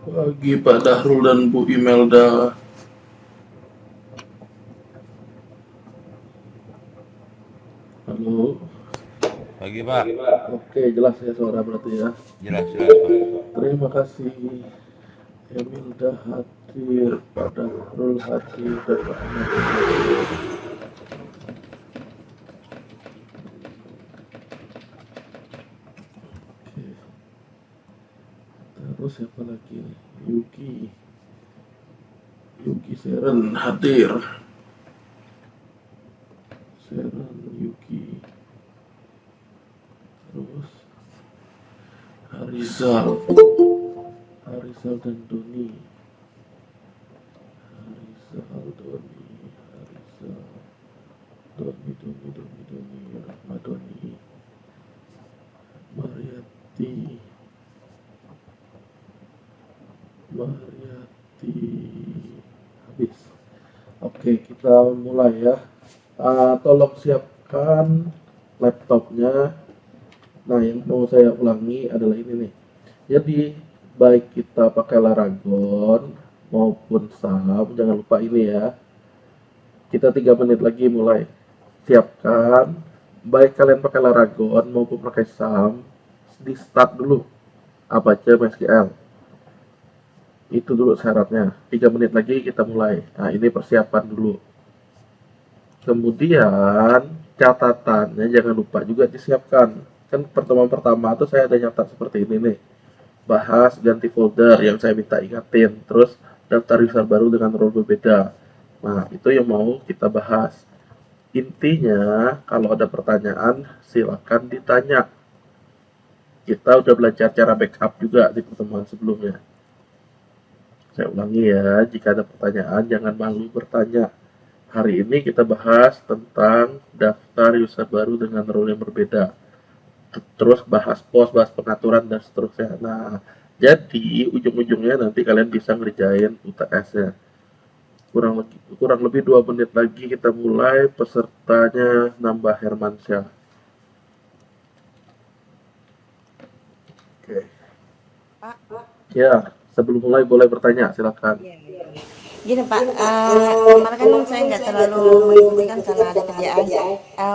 Pagi Pak Dahrul dan Bu Imelda. Halo. Pagi Pak, Oke, jelas ya suara berarti ya. jelas jelas Pak. Terima kasih. Emilda hadir, Pak Dahrul hadir, dan Pak Ahmad hadir. Oke. Terus siapa lagi nih? Yuki Seren hadir. Seren, Yuki. Terus Harizal. Harizal dan Doni. Harizal, Doni. Harizal. Doni. Rahma Doni. Mariati. Habis. Oke, kita mulai ya. Tolong siapkan laptopnya. Nah, yang mau saya ulangi adalah ini nih. Jadi, baik kita pakai Laragon maupun SAM, jangan lupa ini ya. Kita 3 menit lagi mulai. Siapkan. Baik kalian pakai Laragon maupun pakai SAM, di start dulu Apache MySQL. Itu dulu syaratnya. 3 menit lagi kita mulai. Nah, ini persiapan dulu. Kemudian catatannya jangan lupa juga disiapkan. Kan pertemuan pertama tuh saya ada nyatat seperti ini nih. Bahas ganti folder yang saya minta ingatin. Terus daftar user baru dengan role berbeda. Nah, itu yang mau kita bahas. Intinya, kalau ada pertanyaan, silakan ditanya. Kita udah belajar cara backup juga di pertemuan sebelumnya. Saya ulangi ya, jika ada pertanyaan, jangan malu bertanya. Hari ini kita bahas tentang daftar user baru dengan role yang berbeda. Terus bahas pos, bahas pengaturan, dan seterusnya. Nah, jadi ujung-ujungnya nanti kalian bisa ngerjain UTS-nya. Kurang lebih 2 menit lagi kita mulai. Pesertanya nambah Hermansyah. Oke. Pak, Ya, sebelum mulai boleh bertanya, silakan. iya, iya. Gini Pak, kemarin kan saya nggak terlalu mengikuti kan karena ada kerjaan.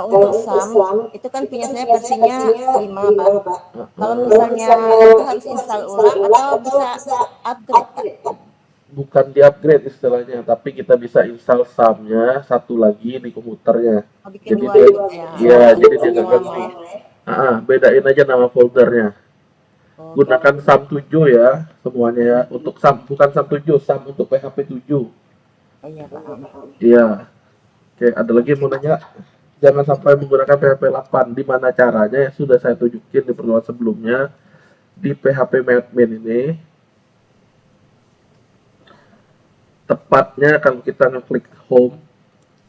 Untuk SAM itu kan punya saya versinya 5 Pak. Kalau misalnya itu harus install ulang atau bisa upgrade Pak? Bukan di-upgrade istilahnya, tapi kita bisa install SAM-nya satu lagi di komputernya. Oh, bikin Jadi dua dia, gitu ya, ya, jadi dia untuk yang nggak lama ganggu. ya. Bedain aja nama foldernya. Oh gitu. Gunakan SAM 7 ya, semuanya ya. Untuk SAM, bukan SAM 7, SAM untuk PHP 7. Oh iya Pak. Iya. Oke, ada lagi yang mau nanya? Jangan sampai menggunakan PHP 8. Di mana caranya? Ya, sudah saya tunjukin di pertemuan sebelumnya. Di PHP admin ini, tepatnya kalau kita ngeklik home,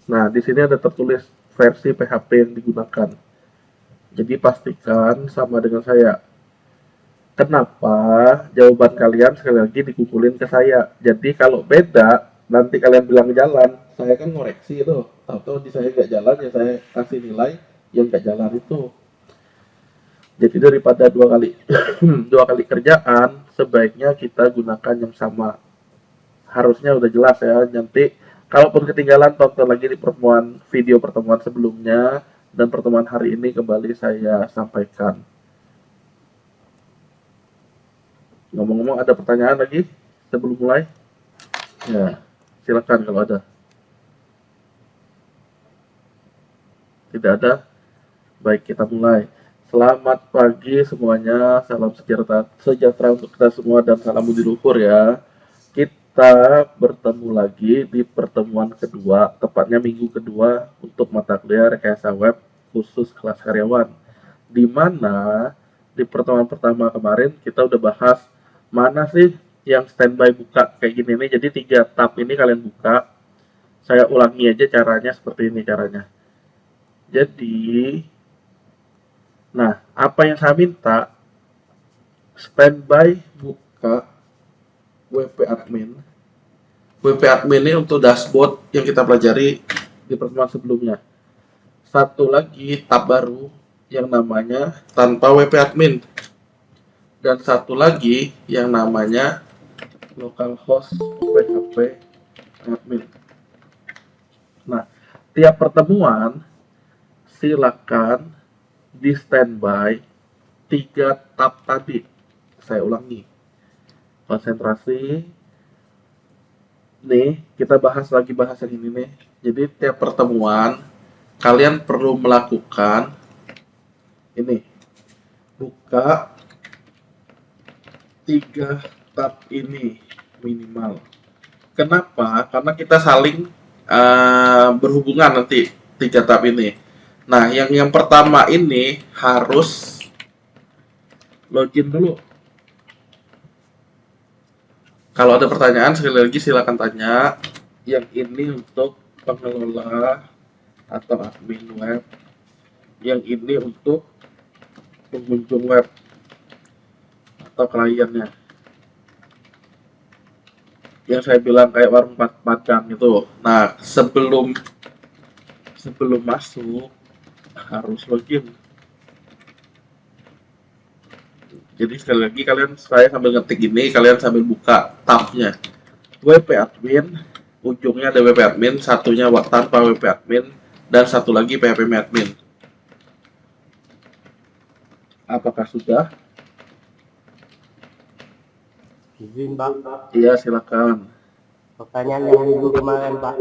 nah di sini ada tertulis versi PHP yang digunakan. Jadi pastikan sama dengan saya. Kenapa jawaban kalian sekali lagi dikumpulin ke saya. Jadi kalau beda, nanti kalian bilang jalan, saya kan ngoreksi itu. Tahu-tahu di saya nggak jalan, ya saya kasih nilai yang nggak jalan itu. Jadi daripada 2 kali 2 kali kerjaan, sebaiknya kita gunakan yang sama. Harusnya udah jelas ya. Nanti kalaupun ketinggalan, tonton lagi di video pertemuan sebelumnya, dan pertemuan hari ini kembali saya sampaikan. Ngomong-ngomong, ada pertanyaan lagi sebelum mulai? Ya, silakan kalau ada. Tidak ada? Baik, kita mulai. Selamat pagi semuanya, salam sejahtera untuk kita semua, dan salam budi luhur ya. Kita bertemu lagi di pertemuan kedua, tepatnya minggu kedua untuk mata kuliah rekayasa web khusus kelas karyawan. Di mana di pertemuan pertama kemarin kita udah bahas mana sih yang standby buka kayak gini nih. Jadi 3 tab ini kalian buka. Saya ulangi aja caranya, seperti ini caranya. Jadi, nah, apa yang saya minta, standby buka WP admin. WP admin ini untuk dashboard yang kita pelajari di pertemuan sebelumnya. Satu lagi tab baru yang namanya tanpa WP admin. Dan satu lagi yang namanya localhost php admin. Nah, tiap pertemuan silakan di standby 3 tab tadi. Saya ulangi. Konsentrasi. Nih, kita bahas yang ini nih. Jadi tiap pertemuan kalian perlu melakukan ini. Buka 3 tab ini minimal. Kenapa? Karena kita saling berhubungan nanti 3 tab ini. Nah, yang pertama ini harus login dulu. Kalau ada pertanyaan sekali lagi silakan tanya. Yang ini untuk pengelola atau admin web. Yang ini untuk pengunjung web atau kliennya. Yang saya bilang kayak warung Padang itu. Nah, sebelum masuk harus login. Jadi sekali lagi saya sambil ngetik ini, kalian sambil buka tabnya. WP admin, ujungnya ada WP admin, satunya tanpa WP admin, dan satu lagi PHP admin. Apakah sudah? Izin, Pak. Iya, silakan. Pertanyaan yang minggu kemarin, Pak.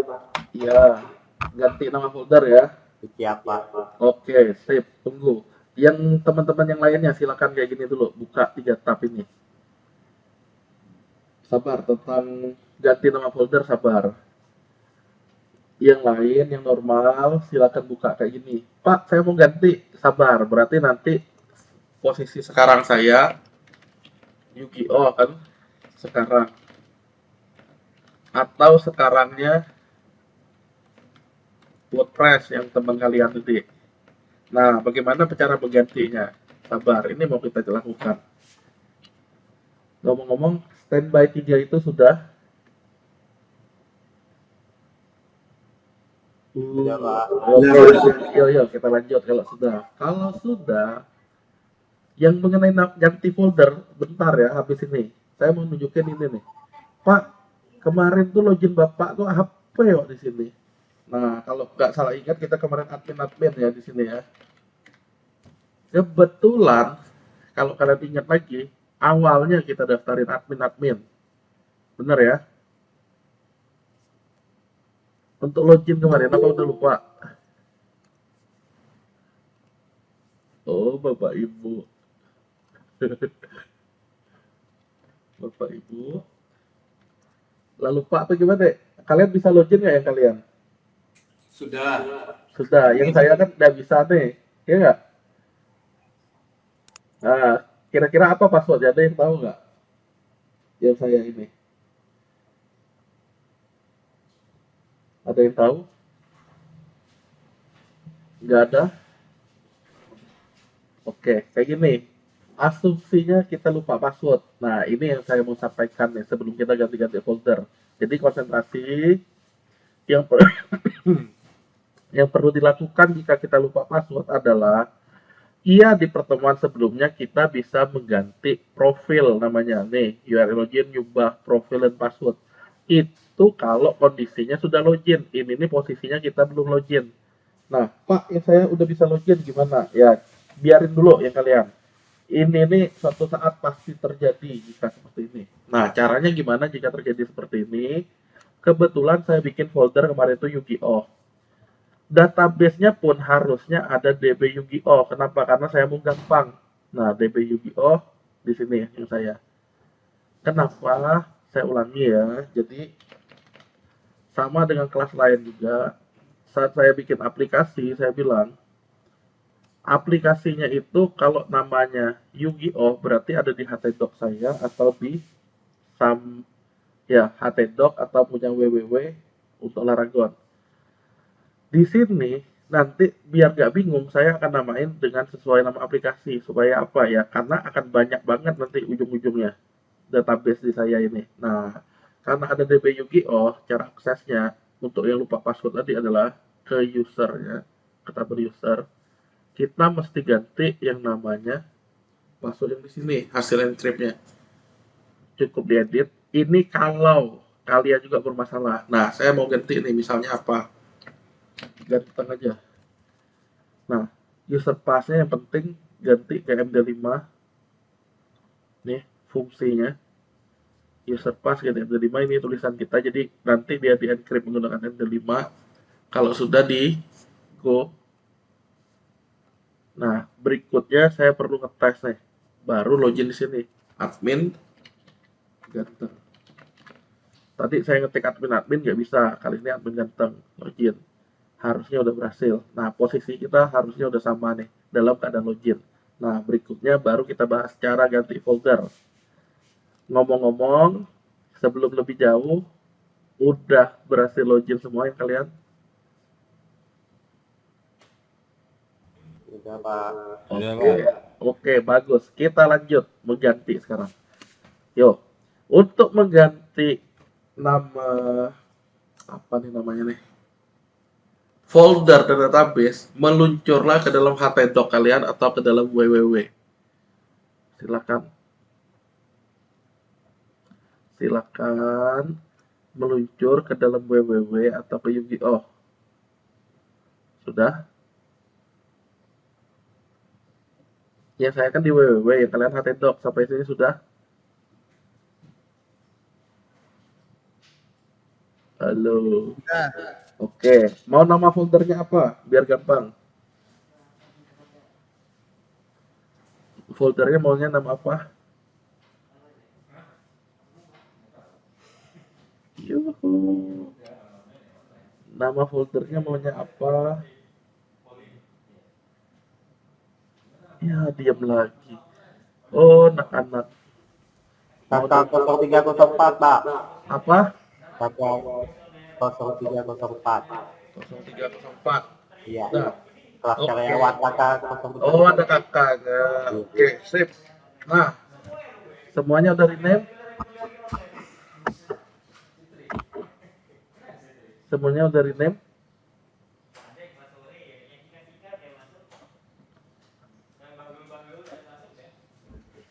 Iya, ganti nama folder ya. Siap, Pak. Oke, sip, tunggu. Yang teman-teman yang lainnya silakan kayak gini dulu, buka 3 tab ini. Sabar, tentang ganti nama folder sabar. Yang lain, yang normal, silakan buka kayak gini. Pak, saya mau ganti, sabar. Berarti nanti posisi sekarang saya Yu-Gi-Oh kan sekarang. Atau sekarangnya WordPress yang teman kalian nanti. Nah, bagaimana cara menggantinya? Sabar, ini mau kita lakukan. Ngomong-ngomong, standby 3 itu sudah? Sudah, Pak. Oke, yuk kita lanjut kalau sudah. Kalau sudah, yang mengenai ganti folder, bentar ya habis ini. Saya mau nunjukin ini nih. Pak, kemarin tuh login Bapak tuh HP kok di sini. Nah, kalau nggak salah ingat kita kemarin admin ya di sini ya. Kebetulan kalau kalian ingat lagi, awalnya kita daftarin admin. Bener ya? Untuk login kemarin apa udah lupa? Oh, Bapak Ibu. Bapak Ibu. Lalu Pak tuh gimana? Kalian bisa login nggak ya kalian? Sudah. Sudah, yang saya kan nggak bisa nih. Ya nggak? Nah, kira-kira apa passwordnya? Ada yang tahu nggak? Yang saya ini. Ada yang tahu? Nggak ada? Oke, kayak gini. Asumsinya kita lupa password. Nah, ini yang saya mau sampaikan nih sebelum kita ganti-ganti folder. Jadi konsentrasi yang yang perlu dilakukan jika kita lupa password adalah di pertemuan sebelumnya kita bisa mengganti profil namanya. Nih, URL login, nyubah profil dan password. Itu kalau kondisinya sudah login. Ini nih posisinya kita belum login. Nah, Pak, yang saya udah bisa login gimana? Ya, biarin dulu ya kalian. Ini nih suatu saat pasti terjadi jika seperti ini. Nah, caranya gimana jika terjadi seperti ini? Kebetulan saya bikin folder kemarin itu Yu-Gi-Oh. Database-nya pun harusnya ada DB Yu-Gi-Oh. Kenapa? Karena saya mau gampang. Nah, DB Yu-Gi-Oh di sini yang saya. Kenapa? Saya ulangi ya. Jadi sama dengan kelas lain juga. Saat saya bikin aplikasi, saya bilang aplikasinya itu kalau namanya Yu-Gi-Oh berarti ada di htdoc saya atau di htdoc atau punya www untuk Laragon. Di sini nanti biar nggak bingung saya akan namain dengan sesuai nama aplikasi supaya apa ya, karena akan banyak banget nanti ujung-ujungnya database di saya ini. Nah, karena ada DB Yu-Gi-Oh, cara aksesnya untuk yang lupa password tadi adalah ke usernya, ke tabel user. Kita mesti ganti yang namanya password yang di sini, hasil encryptnya. Cukup diedit, Ini kalau kalian juga bermasalah. Nah, saya mau ganti nih, misalnya apa? Ganteng aja. Nah, user pass-nya yang penting ganti ke MD5. Nih, fungsinya. User pass ganti MD5, ini tulisan kita. Jadi, nanti dia di-encrypt menggunakan MD5. Kalau sudah di go. Nah, berikutnya saya perlu ngetes nih. Baru login di sini. Admin ganteng. Tadi saya ngetik admin nggak bisa. Kali ini admin ganteng login. Harusnya udah berhasil. Nah, posisi kita harusnya udah sama nih dalam keadaan login. Nah, berikutnya baru kita bahas cara ganti folder. Ngomong-ngomong, sebelum lebih jauh, udah berhasil login semua yang kalian? Sudah, Pak. Sudah, Oke, oke, bagus. Kita lanjut mengganti sekarang. Yuk, untuk mengganti nama apa nih namanya nih? Folder dan database, meluncurlah ke dalam htdoc kalian atau ke dalam www. Silakan. Silakan meluncur ke dalam www atau ke Yu-Gi-Oh. Sudah? Ya, saya kan di www, ya kalian htdoc sampai sini sudah? Halo. Oke, mau nama foldernya apa? Biar gampang. Foldernya maunya nama apa? Yuhu. Nama foldernya maunya apa? Ya, diam lagi. Oh, anak-anak. Kakak 0304, Pak. Apa? Kakak 0304. 0304. Iya. Nah, Kelas Oke. karyawan kakak 0304. oh ada kakaknya. Oke, sip. Nah, semuanya udah rename? Semuanya udah rename?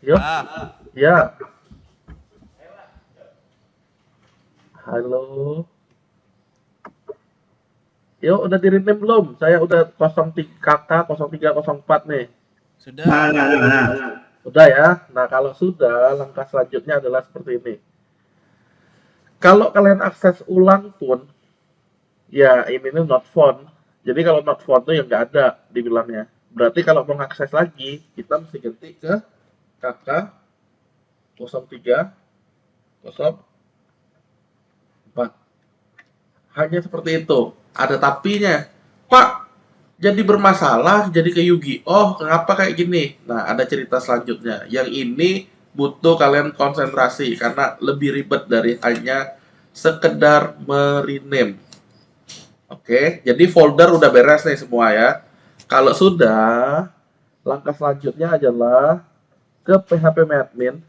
Yuk, Pak. ya. Halo. Yuk, udah di rename belum? Saya udah 03KK 0304 nih. Sudah. Udah ya. Nah, kalau sudah, langkah selanjutnya adalah seperti ini. Kalau kalian akses ulang pun, ya ini nih not found. Jadi kalau not found tuh yang nggak ada dibilangnya. Berarti kalau mau akses lagi, kita mesti ganti ke KK 0304. Hanya seperti itu. Ada tapinya. Pak, jadi bermasalah, jadi ke Yu-Gi-Oh, kenapa kayak gini? Nah, ada cerita selanjutnya. Yang ini butuh kalian konsentrasi karena lebih ribet dari hanya sekedar merename. Oke, jadi folder udah beres nih semua ya. Kalau sudah, langkah selanjutnya adalah ke PHP admin.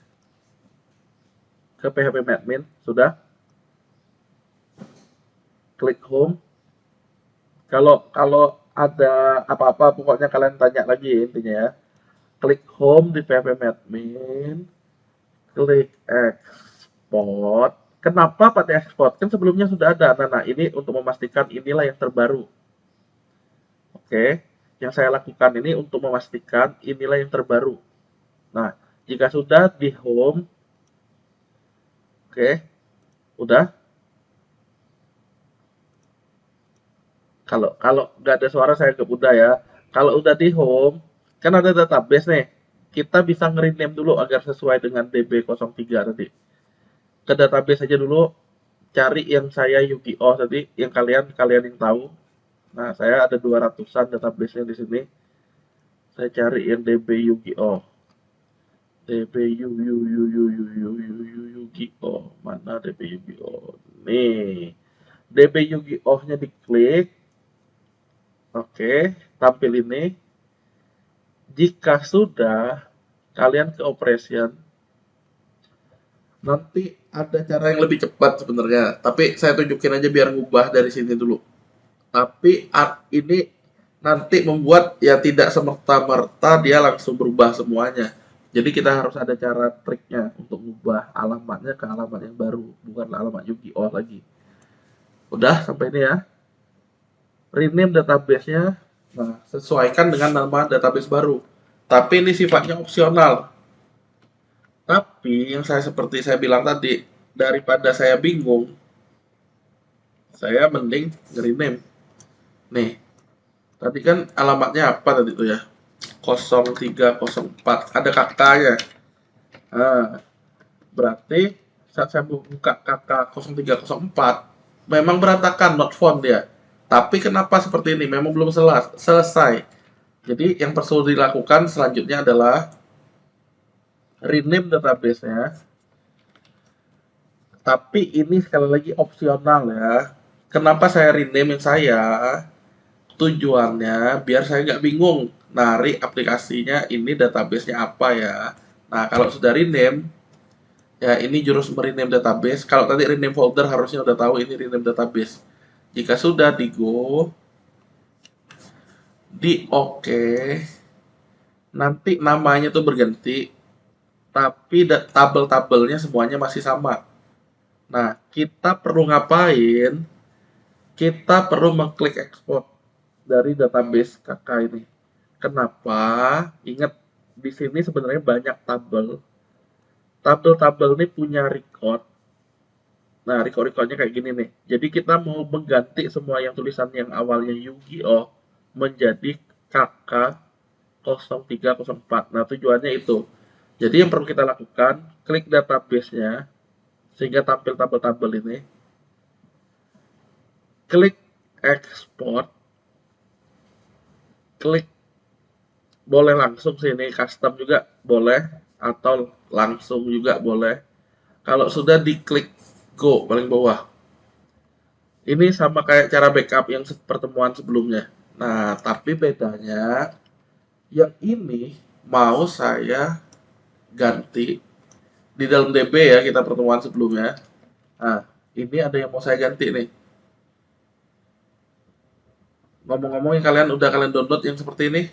Ke PHP admin, sudah? Klik home. Kalau ada apa-apa, pokoknya kalian tanya lagi intinya ya. Klik home di PHP admin, klik export. Kenapa pakai export? Kan sebelumnya sudah ada. Nah, ini untuk memastikan inilah yang terbaru. Oke, yang saya lakukan ini untuk memastikan inilah yang terbaru. Nah, jika sudah di home, oke, udah. Kalau nggak ada suara saya anggap udah ya. Kalau udah di home, kan ada database nih. Kita bisa nge-rename dulu agar sesuai dengan DB03 tadi. Ke database aja dulu, cari yang saya Yu-Gi-Oh tadi, yang kalian yang tahu. Nah, saya ada 200-an database-nya di sini. Saya cari yang DB Yu-Gi-Oh. DB Yu-Gi-Oh. Mana DB Yu-Gi-Oh? Nih. DB Yu-Gi-Oh-nya diklik. Oke, tampil ini. Jika sudah, kalian ke operation. Nanti ada cara yang lebih cepat sebenarnya. Tapi saya tunjukin aja biar ngubah dari sini dulu. Tapi ini nanti membuat ya tidak semerta-merta dia langsung berubah semuanya. Jadi kita harus ada cara triknya untuk mengubah alamatnya ke alamat yang baru, bukan alamat Yu-Gi-Oh lagi. Udah sampai ini ya. Rename database-nya, nah sesuaikan dengan nama database baru. Tapi ini sifatnya opsional. Tapi yang seperti saya bilang tadi, daripada saya bingung, saya mending nge-rename. Nih, tadi kan alamatnya apa tadi tuh ya? 0304, ada kakaknya. Nah, berarti saat saya buka KK 0304 memang berantakan not found dia. Tapi kenapa seperti ini? Memang belum selesai. Jadi yang perlu dilakukan selanjutnya adalah rename database-nya. Tapi ini sekali lagi opsional ya. Kenapa saya rename yang saya? Tujuannya biar saya nggak bingung narik aplikasinya ini database-nya apa ya. Nah, kalau sudah rename, ya ini jurus merename database. Kalau tadi rename folder harusnya udah tahu ini rename database. Jika sudah di go, di oke, nanti namanya tuh berganti, tapi tabel-tabelnya semuanya masih sama. Nah, kita perlu ngapain? Kita perlu mengklik export dari database KK ini. Kenapa? Ingat, di sini sebenarnya banyak tabel. Tabel-tabel ini punya record. Nah, record-recordnya kayak gini nih. Jadi kita mau mengganti semua yang tulisan yang awalnya Yu-Gi-Oh menjadi KK 0304. Nah, tujuannya itu. Jadi yang perlu kita lakukan, klik database-nya sehingga tampil tabel-tabel ini. Klik export. Klik boleh langsung sini, custom juga boleh, atau langsung juga boleh. Kalau sudah diklik go paling bawah. Ini sama kayak cara backup yang pertemuan sebelumnya. Nah, tapi bedanya yang ini mau saya ganti di dalam DB ya, kita pertemuan sebelumnya. Nah, ini ada yang mau saya ganti nih. Ngomong-ngomong, kalian udah download yang seperti ini?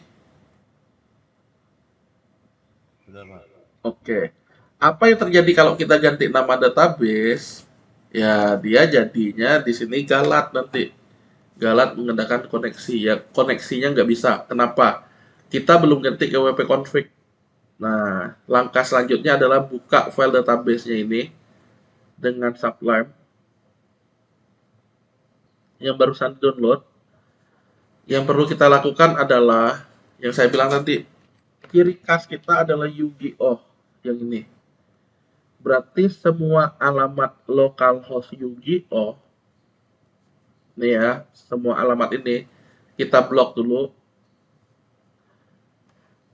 Sudah, Pak. Oke. Apa yang terjadi kalau kita ganti nama database? Ya, dia jadinya di sini Galat nanti. Galat menggunakan koneksi. Ya, koneksinya nggak bisa. Kenapa? Kita belum ganti ke wp config. Nah, langkah selanjutnya adalah buka file database-nya ini dengan Sublime yang barusan download. Yang perlu kita lakukan adalah yang saya bilang tadi, ciri khas kita adalah Yu-Gi-Oh yang ini. Berarti semua alamat localhost Yu-Gi-Oh nih ya, semua alamat ini kita blok dulu.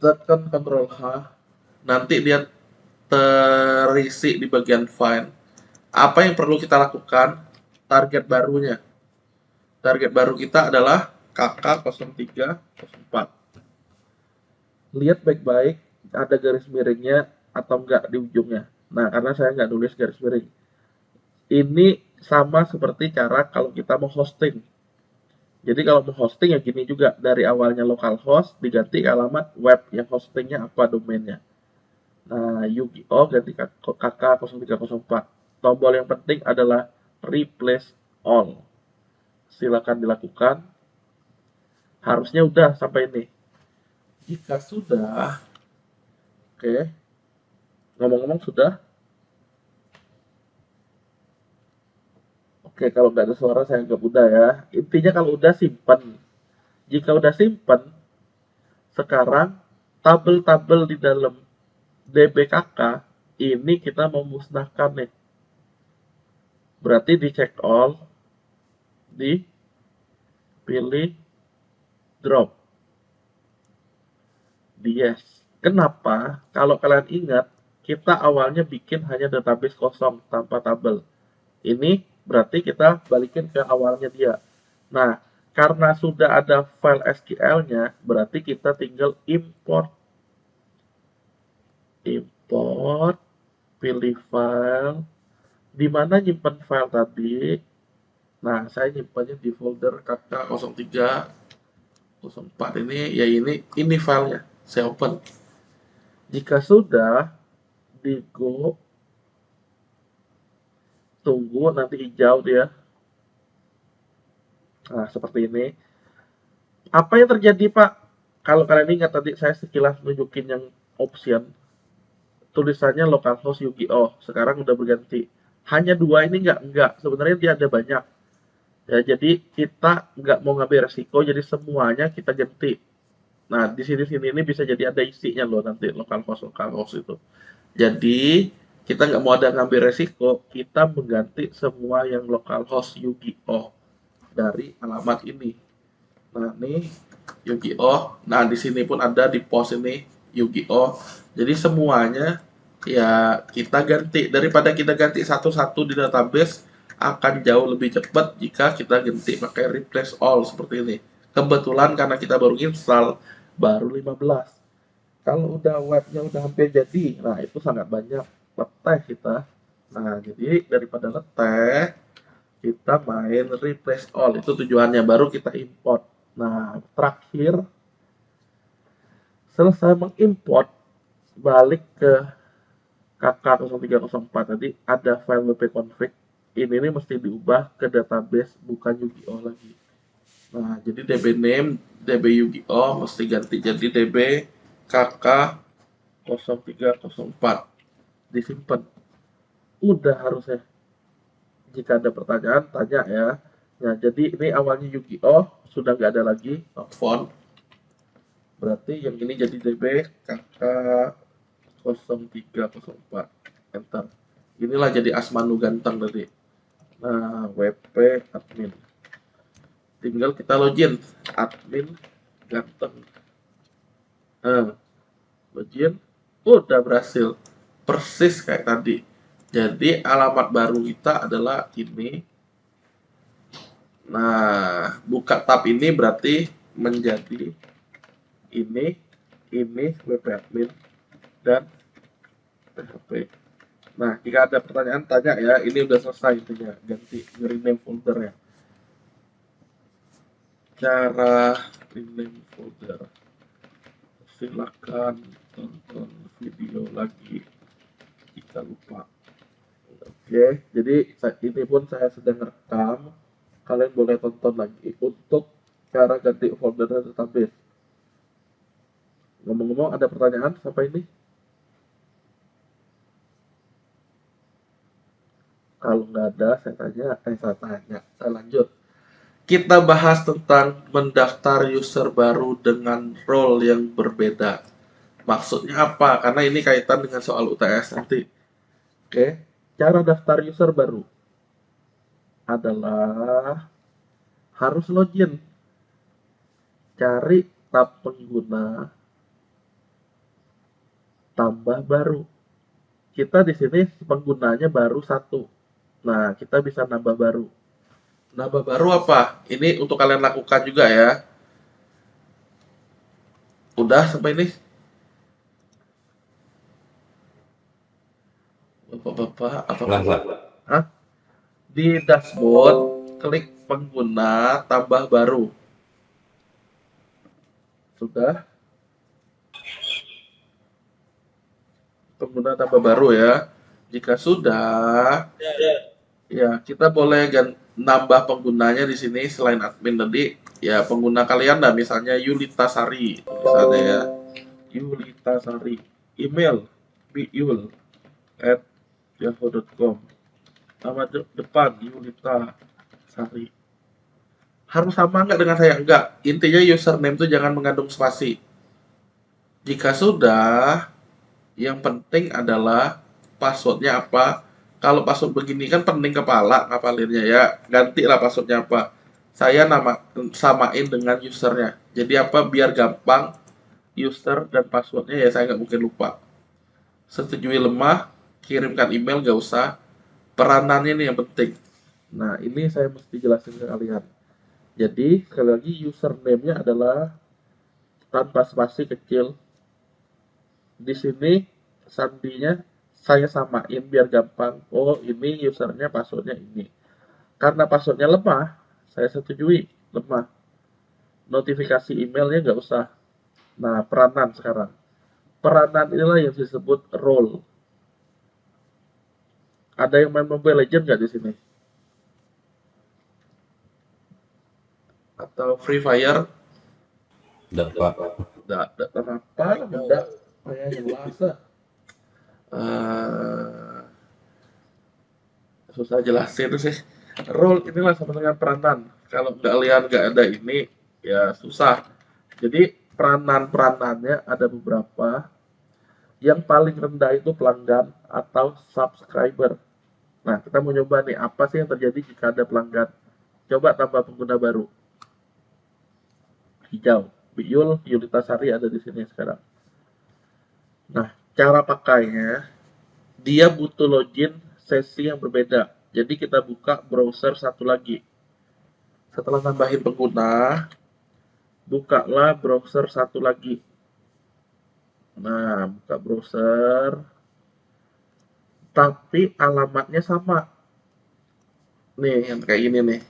Tekan Ctrl H, nanti dia terisi di bagian file. Apa yang perlu kita lakukan? Target barunya. Target baru kita adalah KK0304. Lihat baik-baik ada garis miringnya atau enggak di ujungnya. Nah, karena saya nggak nulis garis miring. Ini sama seperti cara kalau kita mau hosting. Jadi kalau mau hosting ya gini juga, dari awalnya localhost diganti ke alamat web yang hostingnya apa domainnya. Nah, Yu-Gi-Oh ganti KK0304. Tombol yang penting adalah replace all. Silakan dilakukan. Harusnya udah sampai ini. Jika sudah, oke. Ngomong-ngomong sudah. Oke, kalau nggak ada suara saya anggap udah ya. Intinya kalau udah simpen. Jika udah simpen, sekarang tabel-tabel di dalam DBKK ini kita memusnahkan nih. Berarti di check all, dipilih drop. Di yes. Kenapa? Kalau kalian ingat, kita awalnya bikin hanya database kosong tanpa tabel. Ini berarti kita balikin ke awalnya dia. Nah, karena sudah ada file SQL-nya, berarti kita tinggal import. Import, pilih file. Di mana nyimpen file tadi? Nah, saya nyimpannya di folder KK0304 ini, ya ini filenya. Saya open. Jika sudah, di go, tunggu nanti hijau dia. Nah, seperti ini. Apa yang terjadi, Pak? Kalau kalian ingat tadi saya sekilas nunjukin yang option, tulisannya localhost Yu-Gi-Oh. Sekarang udah berganti. Hanya dua ini enggak. Sebenarnya dia ada banyak. Ya, jadi kita nggak mau ngambil resiko, jadi semuanya kita ganti. Nah, di sini ini bisa jadi ada isinya loh nanti localhost itu. Jadi kita nggak mau ada ngambil resiko, kita mengganti semua yang localhost Yu-Gi-Oh dari alamat ini. Nah, ini Yu-Gi-Oh. Nah, di sini pun ada di pos ini Yu-Gi-Oh. Jadi semuanya ya kita ganti. Daripada kita ganti satu-satu di database, akan jauh lebih cepat jika kita ganti pakai replace all seperti ini. Kebetulan karena kita baru install baru 15. Kalau udah webnya udah hampir jadi, nah itu sangat banyak leteh kita. Nah, jadi daripada leteh, kita main replace all. Itu tujuannya, baru kita import. Nah, terakhir selesai mengimport, balik ke KK0304 tadi ada file wp-config. Ini nih mesti diubah ke database, bukan Yu-Gi-Oh lagi. Nah, jadi DB name, DB Yu-Gi-Oh mesti ganti jadi DB KK0304. Disimpan. Udah harusnya. Jika ada pertanyaan, tanya ya. Nah, jadi ini awalnya Yu-Gi-Oh sudah nggak ada lagi, font. Berarti yang ini jadi DB KK0304. Enter. Inilah jadi Asmanu ganteng tadi. Nah, WP admin. Tinggal kita login. Admin ganteng. Nah, login. Udah berhasil. Persis kayak tadi. Jadi alamat baru kita adalah ini. Nah, buka tab ini berarti menjadi ini WP admin dan PHP. Nah, jika ada pertanyaan tanya ya. Ini udah selesai intinya, ganti rename folder ya. Cara rename folder. Silakan tonton video lagi jika lupa. Oke, jadi ini pun saya sedang rekam. Kalian boleh tonton lagi untuk cara ganti folder database. Ngomong-ngomong, ada pertanyaan sampai ini? Kalau nggak ada, saya lanjut. Kita bahas tentang mendaftar user baru dengan role yang berbeda. Maksudnya apa? Karena ini kaitan dengan soal UTS nanti. Oke, cara daftar user baru adalah harus login. Cari tab pengguna, tambah baru. Kita di sini penggunanya baru 1. Nah, kita bisa nambah baru. Nambah baru apa? Ini untuk kalian lakukan juga ya. Udah sampai ini? Bapak-bapak atau Udah, Pak. Hah? Di dashboard, klik pengguna tambah baru. Sudah? Pengguna tambah baru ya. Jika sudah, ya kita boleh nambah penggunanya di sini selain admin tadi. Ya pengguna kalian dah, misalnya Yulita Sari, misalnya ya. Yulita Sari. Email biul@yahoo.com. Nama depan Yulita Sari. Harus sama nggak dengan saya? Enggak. Intinya username itu jangan mengandung spasi. Jika sudah, yang penting adalah passwordnya apa. Kalau password begini kan pening kepala ngapalinnya ya. Gantilah passwordnya apa. Saya samain dengan usernya. Jadi apa? Biar gampang user dan passwordnya ya saya nggak mungkin lupa. Setujui lemah, kirimkan email nggak usah. Peranannya ini yang penting. Nah, ini saya mesti jelasin ke kalian. Jadi, sekali lagi username-nya adalah tanpa spasi kecil. Di sini sandinya saya samain biar gampang. Oh, ini usernya, passwordnya ini. Karena passwordnya lemah, saya setujui lemah. Notifikasi emailnya nggak usah. Nah, peranan sekarang. peranan inilah yang disebut role. Ada yang main Mobile Legend nggak di sini? Atau Free Fire? Enggak, Pak. Nggak kenapa? Enggak. Kayak jelas lah. Eh, susah jelasin sih. Role inilah sama dengan peranan. Kalau kalian nggak ada ini, ya susah. Jadi peranan-peranannya ada beberapa. Yang paling rendah itu pelanggan atau subscriber. Nah, kita mau nyoba nih, apa sih yang terjadi jika ada pelanggan? Coba tambah pengguna baru. Hijau. Biul, Yulita Sari ada di sini sekarang. Nah, cara pakainya, dia butuh login sesi yang berbeda. Jadi kita buka browser satu lagi. Setelah tambahin pengguna, bukalah browser satu lagi. Nah, buka browser, tapi alamatnya sama. Nih, yang kayak ini nih.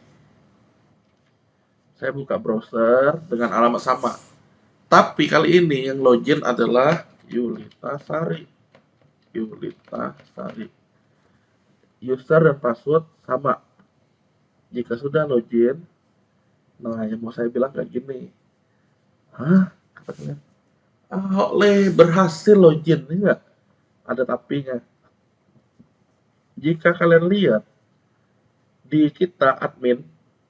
Saya buka browser dengan alamat sama. Tapi kali ini yang login adalah Yulita Sari. Yulita Sari. User dan password sama. Jika sudah login, nah yang mau saya bilang kayak gini. Hah? Kata kalian. Ah, oleh berhasil login, ini enggak? Ada tapinya. Jika kalian lihat di kita admin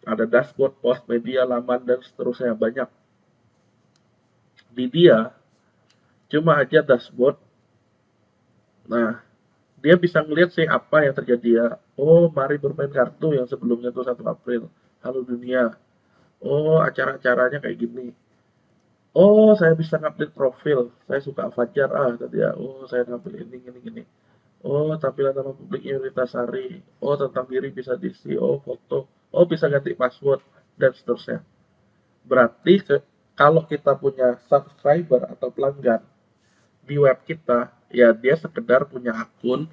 ada dashboard, post, media, laman dan seterusnya banyak. Di dia cuma aja dashboard. Nah, dia bisa ngelihat sih apa yang terjadi ya. Oh, mari bermain kartu yang sebelumnya tuh 1 April. Halo dunia. Oh, acara-acaranya kayak gini. Oh, saya bisa ngupdate profil. Saya suka Fajar tadi ya. Oh, saya ngambil ini gini gini. Oh, tampilan nama publiknya Yulita Sari. Oh, tentang diri bisa diisi. Oh, foto. Oh, bisa ganti password dan seterusnya. Berarti kalau kita punya subscriber atau pelanggan di web kita, ya dia sekedar punya akun.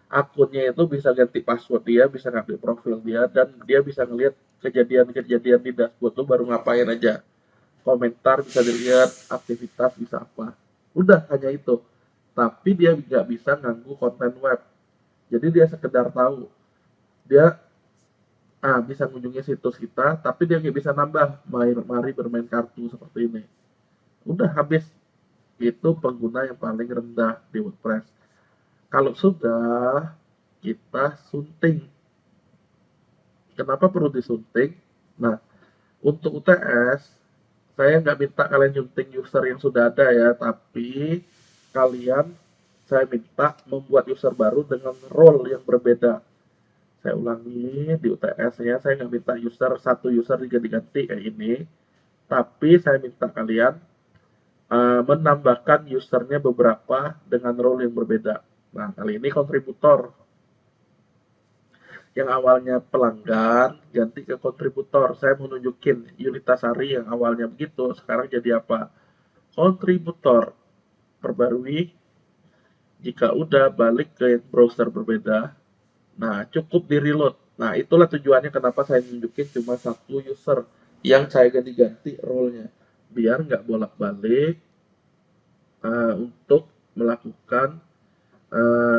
Akunnya itu bisa ganti password dia, bisa ngambil profil dia, dan dia bisa ngelihat kejadian-kejadian di dashboard tuh baru ngapain aja. Komentar bisa dilihat, aktivitas bisa apa. Udah hanya itu. Tapi dia nggak bisa ganggu konten web. Jadi dia sekedar tahu. Dia bisa mengunjungi situs kita, tapi dia nggak bisa nambah. Mari bermain kartu seperti ini. Udah habis. Itu pengguna yang paling rendah di WordPress. Kalau sudah, kita sunting. Kenapa perlu disunting? Nah, untuk UTS, saya nggak minta kalian nyunting user yang sudah ada ya, tapi kalian saya minta membuat user baru dengan role yang berbeda. Saya ulangi di UTS-nya, saya nggak minta satu user diganti-ganti kayak ini, tapi saya minta kalian menambahkan usernya beberapa dengan role yang berbeda. Nah, kali ini kontributor. Yang awalnya pelanggan ganti ke kontributor. Saya mau nunjukin Yulita Sari yang awalnya begitu, sekarang jadi apa? Kontributor. Perbarui. Jika udah balik ke browser berbeda, nah cukup di reload. Nah itulah tujuannya kenapa saya nunjukin cuma satu user yang saya ganti-ganti role-nya. Biar nggak bolak-balik untuk melakukan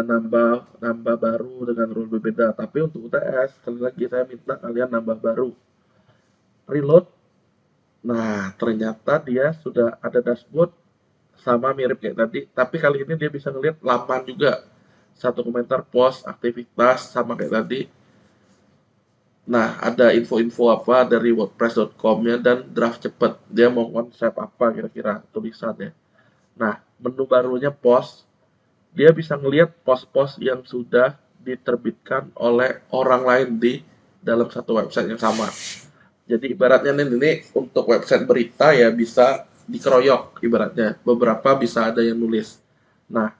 nambah baru dengan rule berbeda. Tapi untuk UTS sekali lagi saya minta kalian nambah baru. Reload. Nah, ternyata dia sudah ada dashboard sama mirip kayak tadi, tapi kali ini dia bisa ngelihat laman juga. Satu komentar, post, aktivitas sama kayak tadi. Nah, ada info-info apa dari wordpress.com-nya dan draft cepet. Dia mau konsep apa kira-kira tulisannya. Nah, menu barunya post. Dia bisa ngelihat post-post yang sudah diterbitkan oleh orang lain di dalam satu website yang sama. Jadi ibaratnya ini untuk website berita ya bisa dikeroyok ibaratnya. Beberapa bisa ada yang nulis. Nah,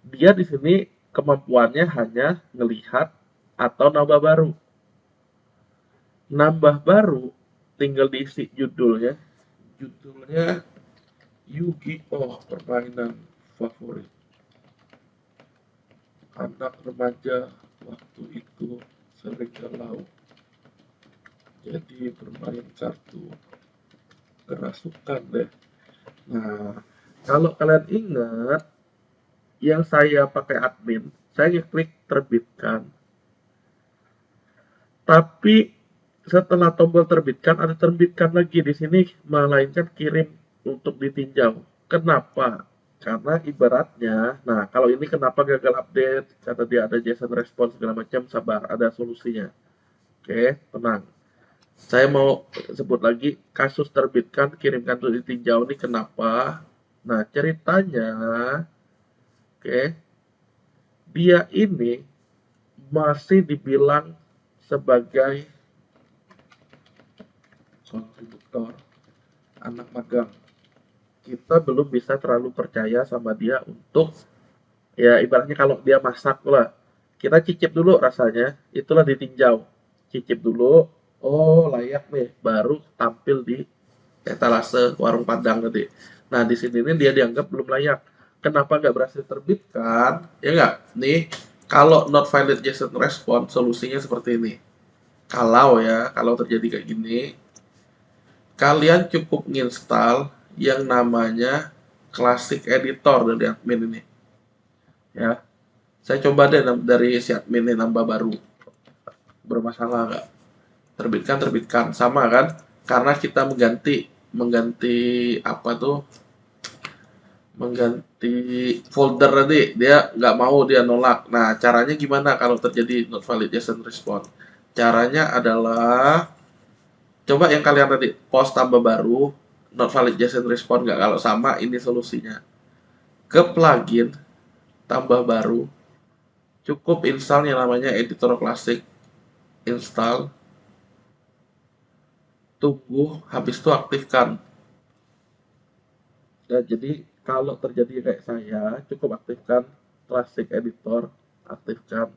dia di sini kemampuannya hanya ngelihat atau nambah baru. Nambah baru tinggal diisi judulnya. Judulnya Yu-Gi-Oh! Permainan favorit anak remaja waktu itu sering galau, jadi bermain kartu kerasukan deh. Nah, Kalau kalian ingat, yang saya pakai admin, saya klik terbitkan. Tapi setelah tombol terbitkan, ada terbitkan lagi di sini, melainkan kirim untuk ditinjau. Kenapa? Karena ibaratnya, nah kalau ini kenapa gagal update, kata dia ada JSON response segala macam, sabar, ada solusinya. Oke, tenang. Saya mau sebut lagi kasus terbitkan, kirimkan untuk ditinjau ini kenapa? Nah, ceritanya, oke, dia ini masih dibilang sebagai kontributor anak magang. Kita belum bisa terlalu percaya sama dia untuk, ya ibaratnya kalau dia masak lah, kita cicip dulu rasanya, itulah ditinjau. Cicip dulu, oh layak nih, baru tampil di etalase warung Padang tadi. Nah di sini ini dia dianggap belum layak. Kenapa nggak berhasil terbitkan? Ya nggak? Nih, kalau not valid JSON response, solusinya seperti ini. Kalau terjadi kayak gini, kalian cukup nginstal yang namanya Classic Editor dari admin ini. Ya, saya coba deh dari si admin ini nambah baru. Bermasalah nggak? Terbitkan, sama kan? Karena kita mengganti apa tuh? Mengganti folder tadi, dia nggak mau, dia nolak. Nah, caranya gimana kalau terjadi not valid JSON response? Caranya adalah coba yang kalian tadi post tambah baru, not valid JSON response nggak, kalau sama ini solusinya. Ke plugin tambah baru, cukup install yang namanya editor classic, install, tunggu, habis itu aktifkan. Ya, jadi kalau terjadi kayak saya, cukup aktifkan classic editor, aktifkan,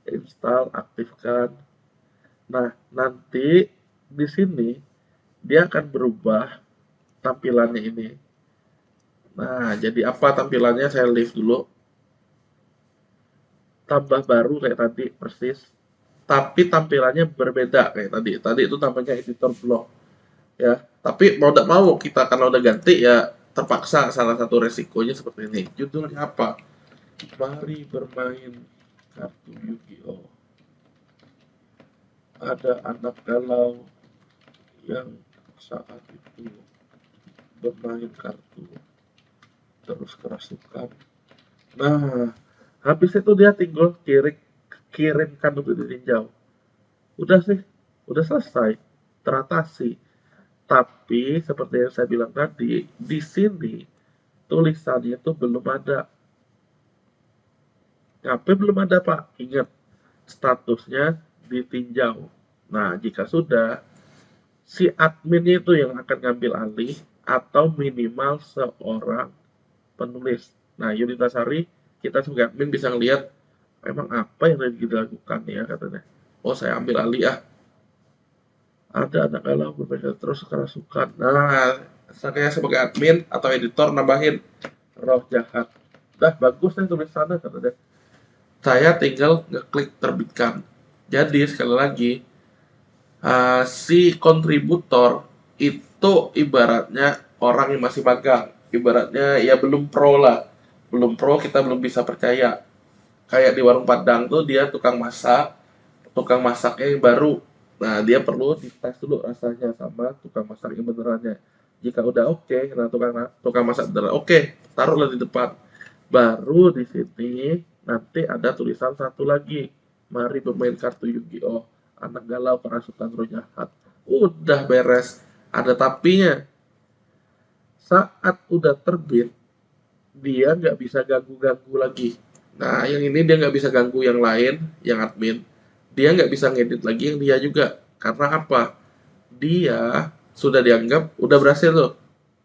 install, aktifkan. Nah, nanti di sini dia akan berubah tampilannya ini. Nah, jadi apa tampilannya? Saya leave dulu. Tambah baru kayak tadi persis, tapi tampilannya berbeda kayak tadi. Tadi itu namanya editor blog, ya. Tapi mau tidak mau kita karena udah ganti ya terpaksa, salah satu resikonya seperti ini. Judulnya apa? Mari bermain kartu Yu-Gi-Oh. Ada anak galau yang saat itu bermain kartu terus kerasukan. Nah, habis itu dia tinggal kirimkan untuk ditinjau. Udah sih, udah selesai, teratasi. Tapi seperti yang saya bilang tadi, di sini tulisannya itu belum ada. Ngapain belum ada Pak? Ingat, statusnya ditinjau. Nah, jika sudah, si admin itu yang akan ngambil alih atau minimal seorang penulis. Nah, Yunitasari, kita sebagai admin bisa ngelihat memang apa yang lagi dilakukan ya katanya. Oh, saya ambil alih ah. Ada anak galau berbeda terus kerasukan. Nah, saya sebagai admin atau editor nambahin roh jahat. Dah bagus nih tulisannya katanya. Saya tinggal ngeklik terbitkan. Jadi sekali lagi, si kontributor itu ibaratnya orang yang masih magang. Ibaratnya ya belum pro lah. Belum pro, kita belum bisa percaya. Kayak di warung Padang tuh dia tukang masaknya yang baru. Nah, dia perlu dites dulu rasanya sama tukang masak yang benerannya. Jika udah oke, nah tukang masak beneran oke, taruhlah di depan. Baru di sini nanti ada tulisan satu lagi. Mari bermain kartu Yu-Gi-Oh! Anak galau kerasukan roh jahat. Udah beres. Ada tapinya. Saat udah terbit, dia nggak bisa ganggu-ganggu lagi. Nah, yang ini dia nggak bisa ganggu yang lain, yang admin. Dia nggak bisa ngedit lagi yang dia juga. Karena apa? Dia sudah dianggap udah berhasil tuh.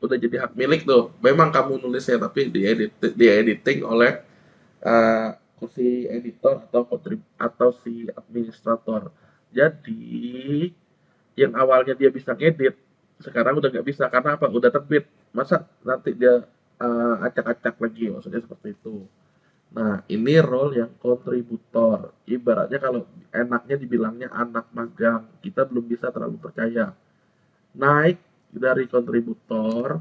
Udah jadi hak milik tuh. Memang kamu nulisnya, tapi dia editing oleh uh, si editor atau si administrator. Jadi yang awalnya dia bisa ngedit, sekarang udah nggak bisa karena apa? Udah terbit. Masa nanti dia acak-acak lagi, maksudnya seperti itu. Nah, ini role yang kontributor. Ibaratnya kalau enaknya dibilangnya anak magang, kita belum bisa terlalu percaya. Naik dari kontributor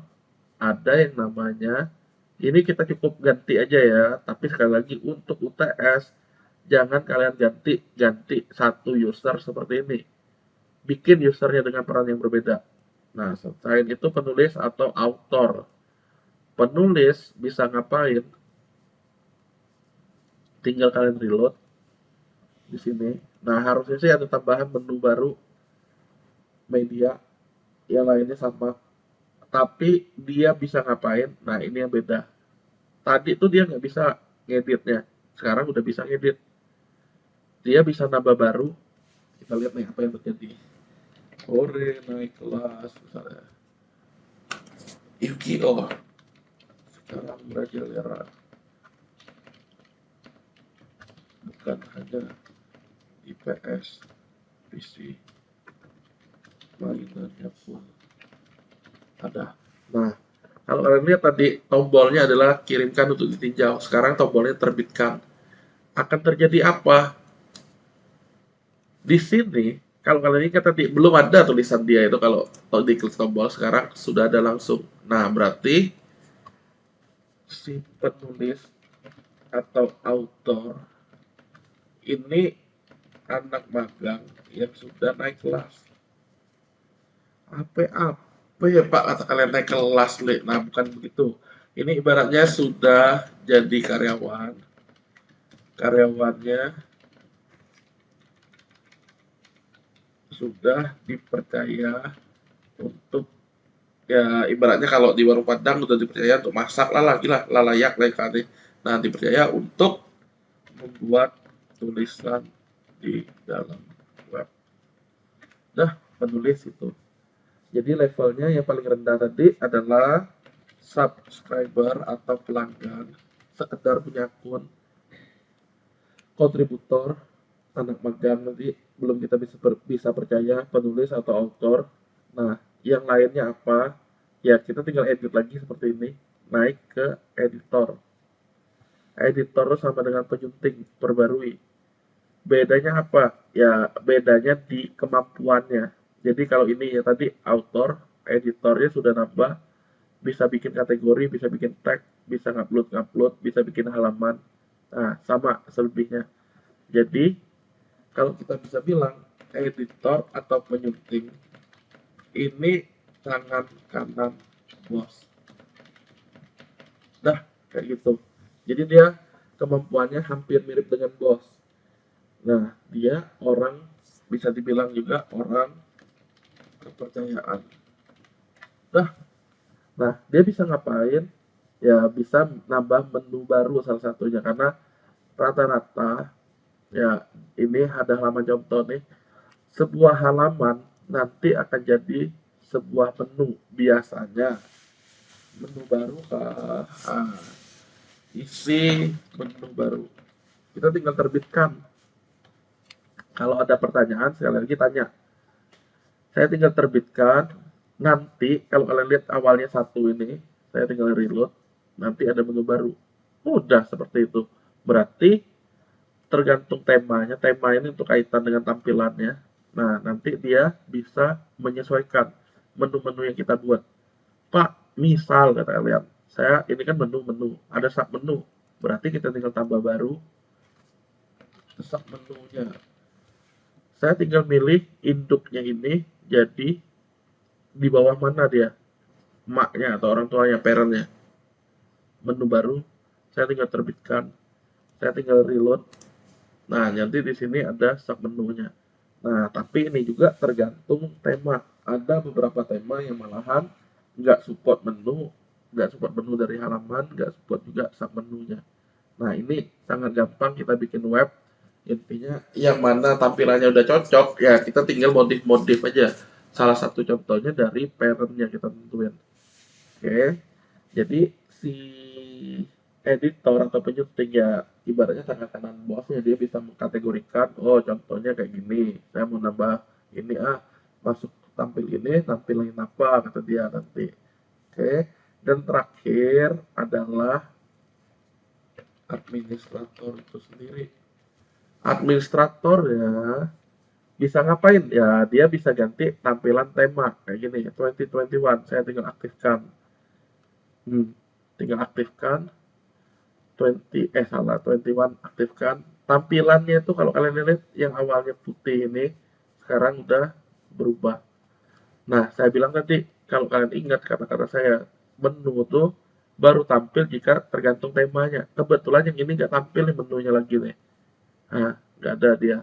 ada yang namanya, ini kita cukup ganti aja ya, tapi sekali lagi untuk UTS jangan kalian ganti satu user seperti ini, bikin usernya dengan peran yang berbeda. Nah, selain itu penulis atau author. Penulis bisa ngapain? Tinggal kalian reload di sini. Nah, harusnya sih ada tambahan menu baru media, yang lainnya sama. Tapi dia bisa ngapain? Nah, ini yang beda. Tadi tuh dia nggak bisa ngeditnya, sekarang udah bisa ngedit. Dia bisa nambah baru. Kita lihat nih apa yang terjadi. Ore naik kelas misalnya. Yu-Gi-Oh! Sekarang merajalela. Bukan hanya IPS, PC, mainannya pun ada. Nah, kalau kalian lihat tadi tombolnya adalah kirimkan untuk ditinjau. Sekarang tombolnya terbitkan. Akan terjadi apa? Di sini, kalau kalian ingat tadi belum ada tulisan dia itu, kalau diklik tombol sekarang sudah ada langsung. Nah, berarti si penulis atau author ini anak magang yang sudah naik kelas. Apa ya Pak kata kalian naik kelas, Le? Nah, bukan begitu. Ini ibaratnya sudah jadi karyawan. Karyawannya sudah dipercaya untuk, ya ibaratnya kalau di warung Padang udah dipercaya untuk masak lah, lagi lah layak kali. Nah, dipercaya untuk membuat tulisan di dalam web. Nah, penulis itu. Jadi levelnya yang paling rendah tadi adalah subscriber atau pelanggan, sekedar punya akun. Kontributor, anak magang nanti belum kita bisa percaya, penulis atau author. Nah, yang lainnya apa? Ya, kita tinggal edit lagi seperti ini, naik ke editor. Editor sama dengan penyunting, perbarui. Bedanya apa? Ya, bedanya di kemampuannya. Jadi kalau ini ya tadi author, editornya sudah nambah, bisa bikin kategori, bisa bikin tag, bisa ngupload, bisa bikin halaman. Nah, sama selebihnya. Jadi, kalau kita bisa bilang editor atau penyunting ini tangan kanan bos. Nah, kayak gitu. Jadi dia kemampuannya hampir mirip dengan bos. Nah, dia orang, bisa dibilang juga orang kepercayaan. Nah, dia bisa ngapain? Ya, bisa nambah menu baru salah satunya. Karena rata-rata, ya ini ada halaman contoh nih. Sebuah halaman nanti akan jadi sebuah menu. Biasanya, menu baru kah? Isi menu baru. Kita tinggal terbitkan. Kalau ada pertanyaan, sekali lagi tanya. Saya tinggal terbitkan. Nanti, kalau kalian lihat awalnya satu ini, saya tinggal reload. Nanti ada menu baru. Mudah seperti itu. Berarti, tergantung temanya. Tema ini untuk kaitan dengan tampilannya. Nah, nanti dia bisa menyesuaikan menu-menu yang kita buat. Pak, misal kata kalian, saya ini kan menu-menu, ada sub menu. Berarti kita tinggal tambah baru sub menunya. Saya tinggal milih induknya ini jadi di bawah mana dia, maknya atau orang tuanya, parentnya. Menu baru, saya tinggal terbitkan, saya tinggal reload. Nah, nanti di sini ada sub menunya. Nah, tapi ini juga tergantung tema. Ada beberapa tema yang malahan nggak support menu dari halaman, nggak support juga sub menunya. Nah, ini sangat gampang kita bikin web. Intinya yang mana tampilannya udah cocok, ya kita tinggal modif-modif aja. Salah satu contohnya dari parentnya kita tentuin. Oke, jadi si editor atau penyunting ya ibaratnya tangan kanan bosnya, dia bisa mengkategorikan, oh contohnya kayak gini, saya mau nambah ini, masuk tampil ini, tampilin apa, kata dia nanti. Oke, dan terakhir adalah administrator itu sendiri. Administrator ya bisa ngapain? Ya dia bisa ganti tampilan tema kayak gini, 2021. Saya tinggal aktifkan. Tinggal aktifkan 21 aktifkan. Tampilannya itu kalau kalian lihat yang awalnya putih ini sekarang udah berubah. Nah, saya bilang tadi kalau kalian ingat kata-kata saya, menu tuh baru tampil jika tergantung temanya. Kebetulan yang ini nggak tampil nih menunya lagi nih. Nah, nggak ada dia.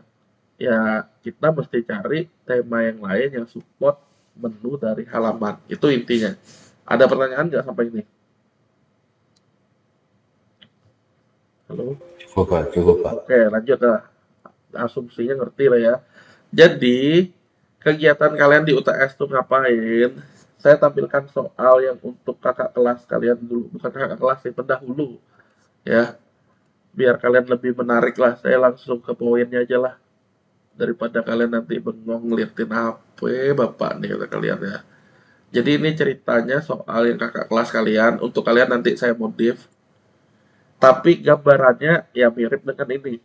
Ya, kita mesti cari tema yang lain yang support menu dari halaman. Itu intinya. Ada pertanyaan nggak sampai ini? Halo? Cukup Pak. Oke, lanjut lah. Asumsinya ngerti lah ya. Jadi, kegiatan kalian di UTS tuh ngapain? Saya tampilkan soal yang untuk kakak kelas kalian dulu. Bukan kakak kelas sih, pendahulu. Ya, biar kalian lebih menarik lah. Saya langsung ke poinnya aja lah. Daripada kalian nanti bengong ngeliatin apa bapak nih kata kalian ya. Jadi ini ceritanya soal yang kakak kelas kalian. Untuk kalian nanti saya modif. Tapi gambarannya ya mirip dengan ini.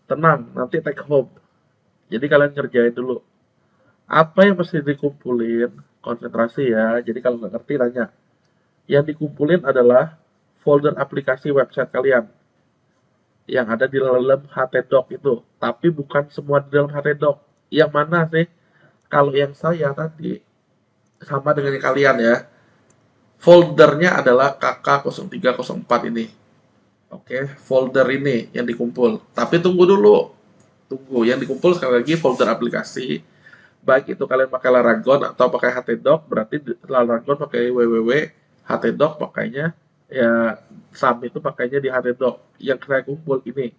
Tenang, nanti take home. Jadi kalian kerjain dulu. Apa yang mesti dikumpulin? Konsentrasi ya. Jadi kalau nggak ngerti tanya. Yang dikumpulin adalah folder aplikasi website kalian yang ada di dalam htdoc itu. Tapi bukan semua di dalam htdoc. Yang mana sih? Kalau yang saya tadi sama dengan yang kalian ya. Foldernya adalah KK0304 ini. Oke, folder ini yang dikumpul. Tapi tunggu dulu. Tunggu, yang dikumpul sekali lagi folder aplikasi. Baik itu kalian pakai Laragon atau pakai htdoc, berarti Laragon pakai www, htdoc pakainya ya SAM itu pakainya di htdoc. Yang saya kumpul ini.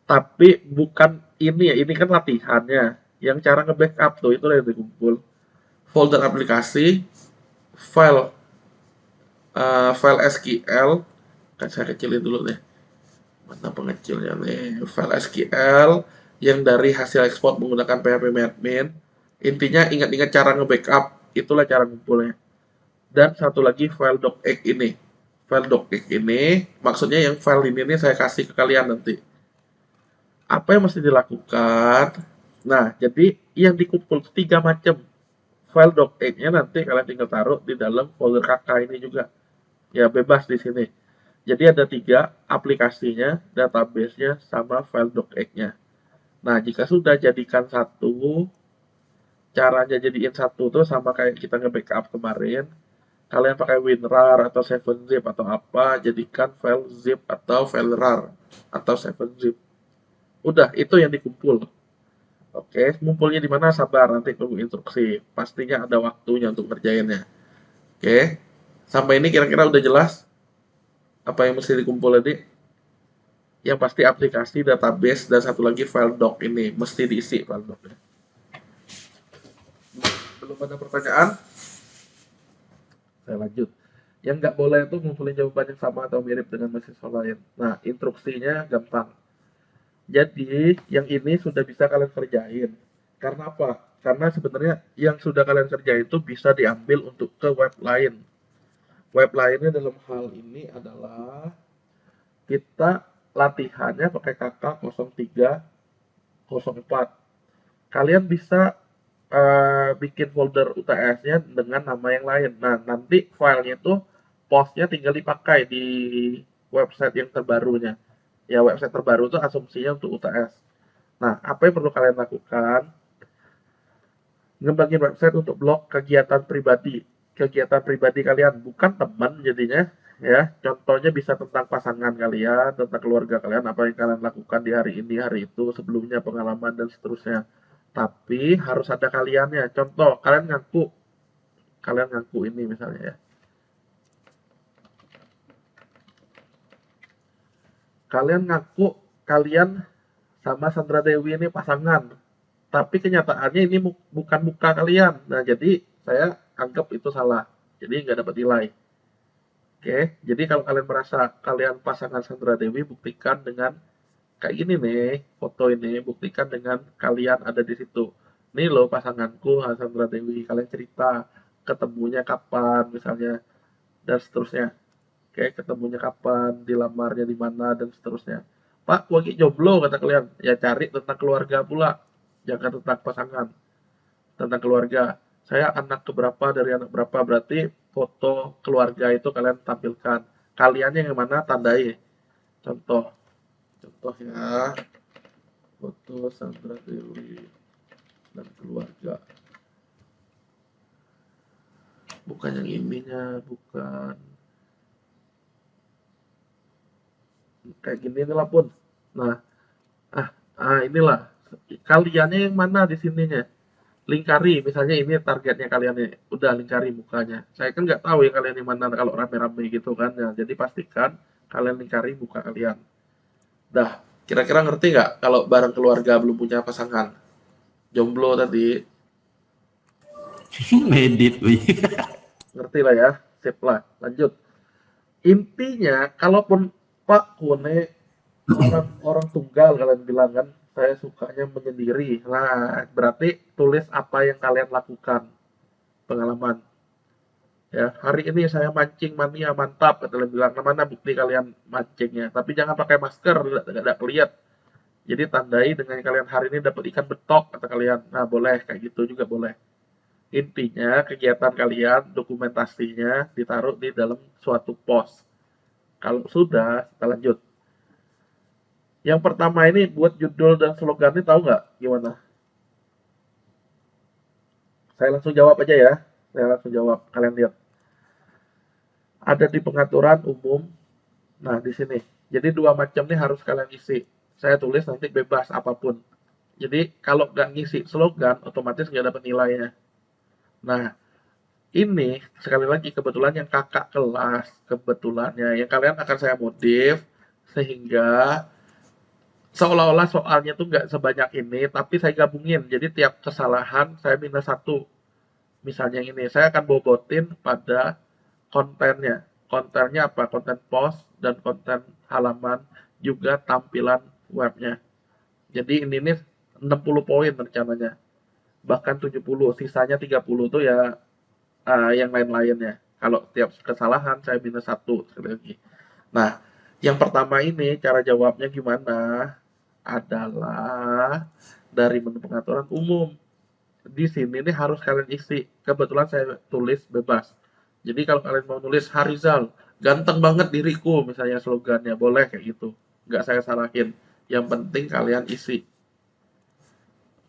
Tapi bukan ini ya, ini kan latihannya. Yang cara nge-backup tuh itu yang dikumpul. Folder aplikasi, file file SQL, kan saya kecilin dulu deh. Mana pengecilnya nih? File SQL yang dari hasil ekspor menggunakan php-admin. Intinya ingat-ingat cara nge-backup, itulah cara ngumpulnya. Dan satu lagi file docx ini. File docx ini maksudnya yang file ini saya kasih ke kalian nanti. Apa yang mesti dilakukan? Nah, jadi yang dikumpul 3 macam. File docx-nya nanti kalian tinggal taruh di dalam folder KK ini juga. Ya bebas di sini. Jadi ada 3 aplikasinya, database-nya, sama file docx-nya. Nah, jika sudah jadikan satu, caranya jadiin satu tuh sama kayak kita nge-backup kemarin. Kalian pakai WinRAR atau 7zip atau apa, jadikan file zip atau file RAR atau 7zip. Udah, itu yang dikumpul. Oke, ngumpulnya di mana sabar, nanti tunggu instruksi. Pastinya ada waktunya untuk ngerjainnya. Oke, sampai ini kira-kira udah jelas apa yang mesti dikumpul tadi? Yang pasti aplikasi, database, dan satu lagi file doc ini. Mesti diisi file docnya. Belum ada pertanyaan? Saya lanjut. Yang nggak boleh itu ngumpulin jawaban yang sama atau mirip dengan mahasiswa lain. Nah, instruksinya gampang. Jadi, yang ini sudah bisa kalian kerjain. Karena apa? Karena sebenarnya yang sudah kalian kerjain itu bisa diambil untuk ke web lain. Web lainnya dalam hal ini adalah kita latihannya pakai KK0304. Kalian bisa bikin folder UTS-nya dengan nama yang lain. Nah, nanti filenya itu postnya tinggal dipakai di website yang terbarunya. Ya, website terbaru itu asumsinya untuk UTS. Nah, apa yang perlu kalian lakukan? Ngembangin website untuk blog kegiatan pribadi. Kegiatan pribadi kalian, bukan teman jadinya. Ya, contohnya bisa tentang pasangan kalian, tentang keluarga kalian, apa yang kalian lakukan di hari ini, hari itu, sebelumnya, pengalaman, dan seterusnya. Tapi harus ada kaliannya. Contoh, kalian ngaku ini misalnya ya. Kalian ngaku kalian sama Sandra Dewi ini pasangan. Tapi kenyataannya ini bukan muka kalian. Nah, jadi saya anggap itu salah. Jadi nggak dapat nilai. Oke, jadi kalau kalian merasa kalian pasangan Sandra Dewi, buktikan dengan kayak gini nih, foto ini, buktikan dengan kalian ada di situ. Nih loh pasanganku, Sandra Dewi, kalian cerita ketemunya kapan misalnya, dan seterusnya. Oke, ketemunya kapan, dilamarnya di mana, dan seterusnya. Pak, aku lagi jomblo, kata kalian. Ya cari tentang keluarga pula, jangan tentang pasangan. Tentang keluarga. Saya anak keberapa dari anak berapa, berarti foto keluarga itu kalian tampilkan. Kalian yang mana tandai. Contoh ya, foto Sandra Dewi dan keluarga. Bukan yang ininya, bukan. Kayak gini inilah pun. Nah, inilah. Kaliannya yang mana di sininya? Lingkari, misalnya ini targetnya kalian nih. Udah lingkari mukanya. Saya kan nggak tahu ya kalian yang mana kalau rame-rame gitu kan. Ya, jadi pastikan kalian lingkari muka kalian. Dah, kira-kira ngerti nggak kalau bareng keluarga belum punya pasangan? Jomblo tadi, Medit, wih. ngerti lah ya. Sip lah, lanjut. Intinya, kalaupun Pak Kone orang tunggal kalian bilang kan, saya sukanya menyendiri. Nah, berarti tulis apa yang kalian lakukan, pengalaman. Ya, hari ini saya mancing mania mantap, kata kalian bilang. Nah, mana bukti kalian mancingnya? Tapi jangan pakai masker, tidak kelihatan. Jadi tandai dengan kalian hari ini dapat ikan betok, kata kalian. Nah, boleh kayak gitu juga boleh. Intinya kegiatan kalian, dokumentasinya ditaruh di dalam suatu pos. Kalau sudah, kita lanjut. Yang pertama ini buat judul dan slogannya tahu nggak gimana? Saya langsung jawab aja ya. Saya langsung jawab. Kalian lihat. Ada di pengaturan umum. Nah, di sini. Jadi dua macam nih harus kalian isi. Saya tulis nanti bebas apapun. Jadi kalau nggak ngisi slogan, otomatis nggak dapat nilainya. Nah, ini sekali lagi kebetulan yang kakak kelas, kebetulannya yang kalian akan saya modif sehingga seolah-olah soalnya tuh nggak sebanyak ini, tapi saya gabungin. Jadi tiap kesalahan saya minus 1. Misalnya ini, saya akan bobotin pada kontennya. Kontennya apa? Konten post dan konten halaman, juga tampilan webnya. Jadi ini nih 60 poin rencananya. Bahkan 70, sisanya 30 tuh ya yang lain-lainnya. Kalau tiap kesalahan saya minus 1 sekali lagi. Nah, yang pertama ini cara jawabnya gimana? Adalah dari menu pengaturan umum. Di sini nih harus kalian isi. Kebetulan saya tulis bebas. Jadi kalau kalian mau nulis Harizal, ganteng banget diriku, misalnya slogannya, boleh kayak gitu. Nggak saya salahin. Yang penting kalian isi.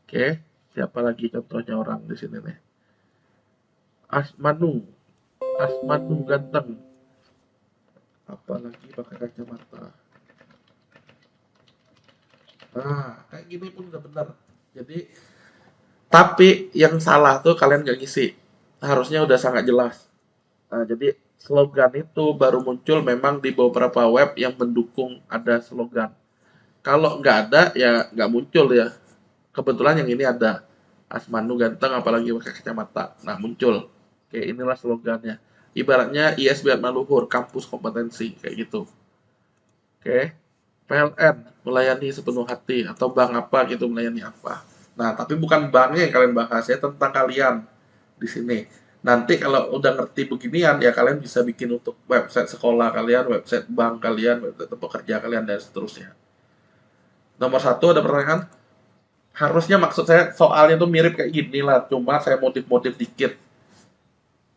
Oke, siapa lagi contohnya orang di sini nih? Asmanu, Asmanu ganteng. Apalagi pakai kacamata. Nah, kayak gini pun udah benar. Jadi, tapi yang salah tuh kalian nggak ngisi. Harusnya udah sangat jelas. Nah, jadi slogan itu baru muncul memang di beberapa web yang mendukung ada slogan. Kalau nggak ada, ya nggak muncul ya. Kebetulan yang ini ada. Asmanu ganteng, apalagi pakai kacamata. Nah, muncul. Oke, inilah slogannya. Ibaratnya ISB Luhur, kampus kompetensi, kayak gitu. Oke. PLN, melayani sepenuh hati. Atau bank apa gitu, melayani apa. Nah, tapi bukan banknya yang kalian bahas ya, tentang kalian di sini. Nanti kalau udah ngerti beginian, ya kalian bisa bikin untuk website sekolah kalian, website bank kalian, website tempat kerja kalian, dan seterusnya. Nomor 1 ada pertanyaan? Harusnya maksud saya soalnya tuh mirip kayak gini lah, cuma saya modif-modif dikit.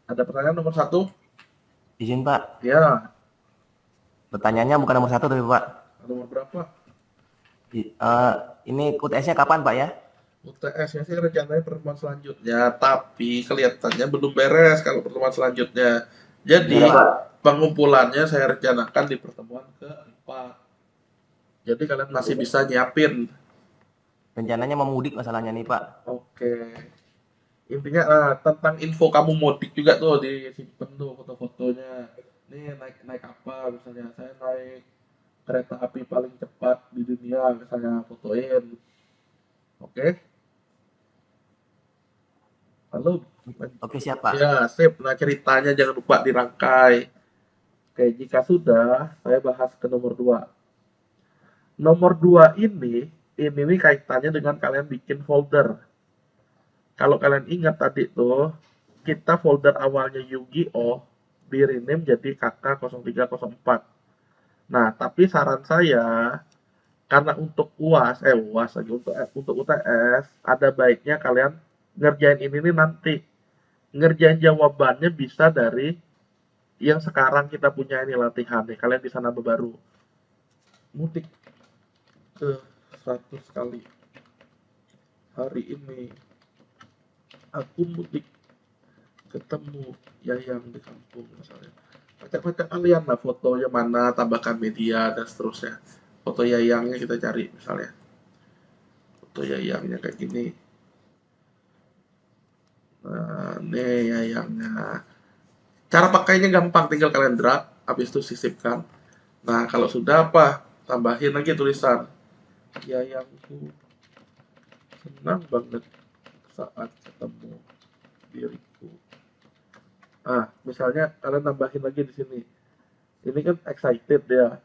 Ada pertanyaan nomor 1? Izin Pak, Ya, pertanyaannya bukan nomor 1 tapi Pak. nomor berapa? Ini UTS-nya kapan Pak ya? UTS-nya sih rencananya pertemuan selanjutnya, tapi kelihatannya belum beres kalau pertemuan selanjutnya. Jadi, pengumpulannya saya rencanakan di pertemuan ke-4. Jadi kalian masih bisa nyiapin. Rencananya mau mudik masalahnya nih Pak. Oke. Intinya tentang info kamu mudik juga tuh disimpen tuh foto-fotonya. Nih naik apa misalnya, saya naik kereta api paling cepat di dunia, misalnya fotoin. Oke. Lalu Oke siap Pak. ya sip. Nah, ceritanya jangan lupa dirangkai. Oke, jika sudah, saya bahas ke nomor 2. Nomor 2 ini nih kaitannya dengan kalian bikin folder. Kalau kalian ingat tadi tuh, kita folder awalnya Yu-Gi-Oh di rename jadi KK0304. Nah, tapi saran saya, karena untuk UAS lagi untuk UTS, ada baiknya kalian ngerjain ini nih nanti. ngerjain jawabannya bisa dari yang sekarang kita punya ini latihan nih. Kalian bisa nambah baru. Mudik ke 100 kali. Hari ini aku mudik ketemu Yayang di kampung misalnya. Baca-baca kalian lah fotonya mana, tambahkan media dan seterusnya. Foto Yayangnya kita cari misalnya. Foto Yayangnya kayak gini. Nah, nih Yayangnya. Cara pakainya gampang, tinggal kalian drag, habis itu sisipkan. Nah, kalau sudah apa? Tambahin lagi tulisan. Yayangku senang banget saat ketemu diriku. Ah, misalnya kalian tambahin lagi di sini. Ini kan excited ya.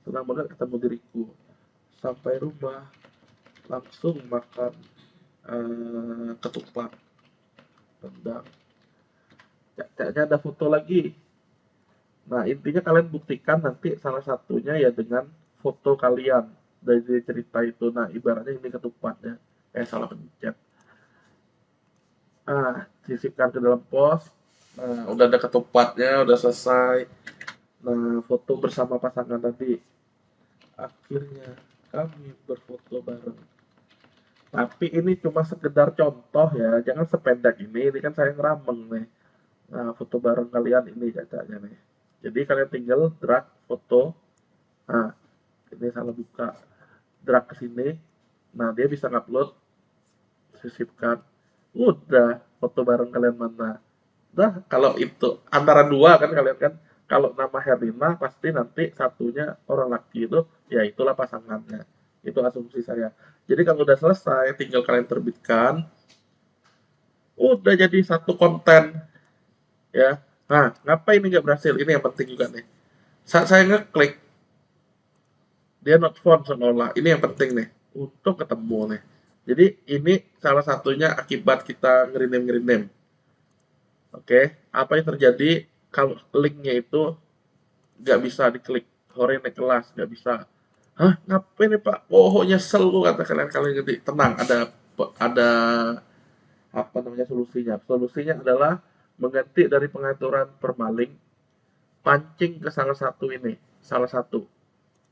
Senang banget ketemu diriku. Sampai rumah langsung makan ketupat rendang. Kayaknya ada foto lagi. Nah, intinya kalian buktikan nanti salah satunya ya dengan foto kalian dari cerita itu. Nah, ibaratnya ini ketupatnya. Salah pencet. Sisipkan ke dalam pos. Nah, udah ada ketupatnya, udah selesai. Nah, foto bersama pasangan tadi. Akhirnya kami berfoto bareng. Tapi ini cuma sekedar contoh ya, jangan sependek ini kan saya ngerameng nih. Nah, foto bareng kalian ini cacanya nih. Jadi kalian tinggal drag foto. Nah, ini salah buka. Drag ke sini. Nah, dia bisa ngupload, sisipkan. Udah, foto bareng kalian mana. Nah, kalau itu antara dua kan kalian kan, kalau nama Herlina pasti nanti satunya orang laki itu, ya itulah pasangannya. Itu asumsi saya. Jadi kalau udah selesai, tinggal kalian terbitkan, udah jadi satu konten ya. Nah, ngapain ini nggak berhasil? Ini yang penting juga nih. Saat saya ngeklik, dia not found seolah. Ini yang penting nih, untuk ketemu nih. Jadi ini salah satunya akibat kita ngerename. Oke, apa yang terjadi kalau linknya itu nggak bisa diklik? Hore naik kelas, nggak bisa. Hah, ngapain nih Pak? Oh, nyesel lu kata kalian ngerti. Tenang, ada apa namanya solusinya? Solusinya adalah mengganti dari pengaturan permaling pancing ke salah satu ini, salah satu.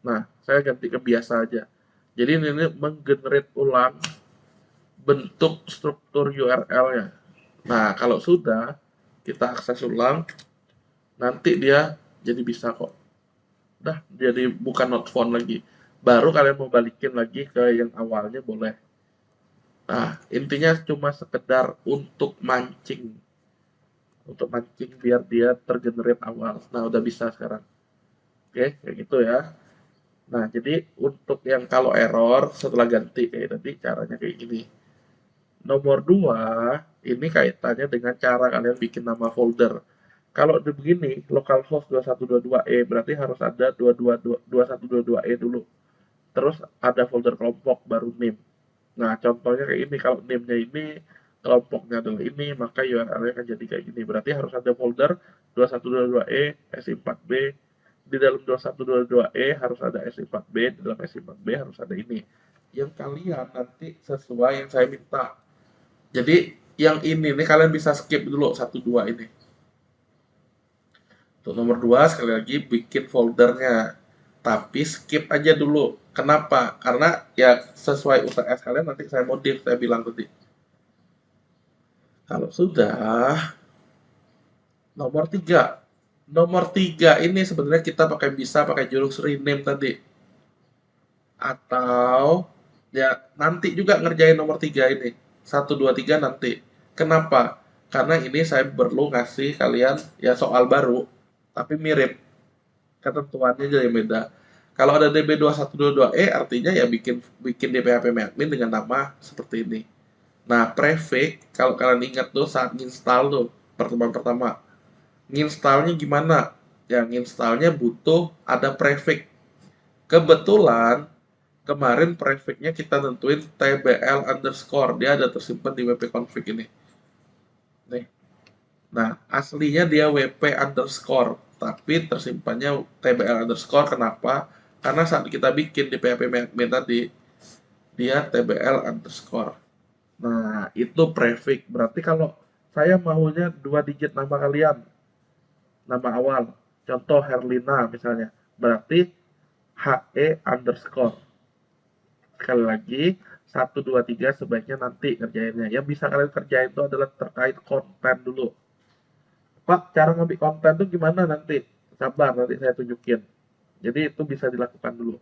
Nah, saya ganti ke biasa aja. Jadi ini menggenerate ulang bentuk struktur URL-nya. Nah, kalau sudah kita akses ulang, nanti dia jadi bisa kok. Dah, jadi bukan not found lagi. Baru kalian mau balikin lagi ke yang awalnya boleh. Nah, intinya cuma sekedar untuk mancing. Untuk mancing biar dia tergenerate awal. Nah, udah bisa sekarang. Oke, kayak gitu ya. Nah, jadi untuk yang kalau error setelah ganti kayak tadi caranya kayak gini. Nomor 2, ini kaitannya dengan cara kalian bikin nama folder. Kalau begini, localhost 2122E berarti harus ada 2122E dulu. Terus ada folder kelompok baru name. Nah, contohnya kayak ini, kalau name-nya ini, kelompoknya adalah ini, maka URL-nya akan jadi kayak gini. Berarti harus ada folder 2122E, SI4B, di dalam 2122E harus ada SI4B, di dalam SI4B harus ada ini. Yang kalian nanti sesuai yang saya minta. Jadi, yang ini nih kalian bisa skip dulu 1-2 ini. Untuk nomor 2, sekali lagi bikin foldernya. Tapi skip aja dulu. Kenapa? Karena ya sesuai UTS kalian nanti saya modif, saya bilang tadi. Kalau sudah, nomor 3. Nomor 3 ini sebenarnya kita bisa pakai jurus rename tadi. Atau ya nanti juga ngerjain nomor 3 ini. 1, 2, 3 nanti. Kenapa? Karena ini saya perlu ngasih kalian ya soal baru, tapi mirip. Ketentuannya jadi beda. Kalau ada DB2122E artinya ya bikin DPHP admin dengan nama seperti ini. Nah, prefix kalau kalian ingat tuh saat install tuh pertemuan pertama. Nginstallnya gimana? Ya nginstallnya butuh ada prefix. Kebetulan kemarin prefixnya kita tentuin tbl underscore. Dia ada tersimpan di wp-config ini. Nih. Nah, aslinya dia wp underscore. Tapi tersimpannya tbl underscore. Kenapa? Karena saat kita bikin di PHP admin tadi, dia tbl underscore. Nah, itu prefix. Berarti kalau saya maunya 2 digit nama kalian, nama awal. Contoh Herlina misalnya. Berarti HE underscore. Sekali lagi, 1, 2, 3 sebaiknya nanti kerjainnya. Yang bisa kalian kerjain itu adalah terkait konten dulu. Pak, cara ngambil konten itu gimana nanti? Sabar, nanti saya tunjukin. Jadi itu bisa dilakukan dulu.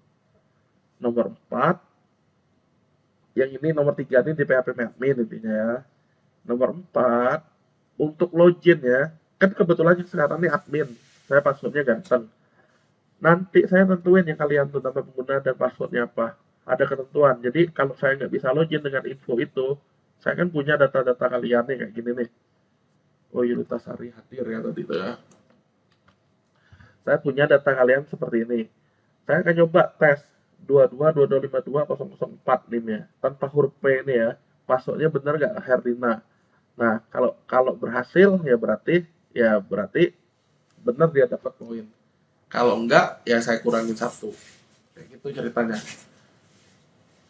Nomor 4, yang ini nomor 3 ini di PHP admin intinya ya. Nomor 4, untuk login ya. Kan kebetulan sekarang ini admin. Saya passwordnya ganteng. Nanti saya tentuin yang kalian tuh nama pengguna dan passwordnya apa. Ada ketentuan. Jadi kalau saya nggak bisa login dengan info itu, saya kan punya data-data kalian nih kayak gini nih. Oh, Yulita Sari hadir ya tadi itu ya. Saya punya data kalian seperti ini. Saya akan coba tes 2222520004 NIM-nya tanpa huruf P ini ya. Passwordnya benar nggak Herlina. Nah, kalau berhasil ya berarti benar dia dapat poin. Kalau enggak ya saya kurangin 1. Kayak gitu ceritanya.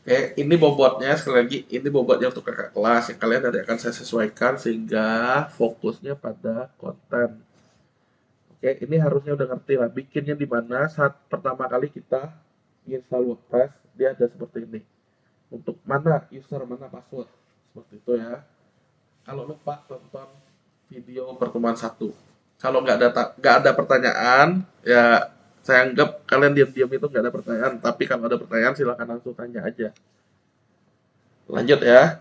Oke, ini bobotnya sekali lagi, ini bobotnya untuk kakak kelas yang kalian nanti akan saya sesuaikan sehingga fokusnya pada konten. Oke, ini harusnya udah ngerti lah. Bikinnya di mana saat pertama kali kita install WordPress, dia ada seperti ini. Untuk mana user, mana password. Seperti itu ya. Kalau lupa, tonton video pertemuan 1. Kalau nggak ada pertanyaan, ya saya anggap kalian diam-diam itu nggak ada pertanyaan. Tapi kalau ada pertanyaan, silahkan langsung tanya aja. Lanjut ya.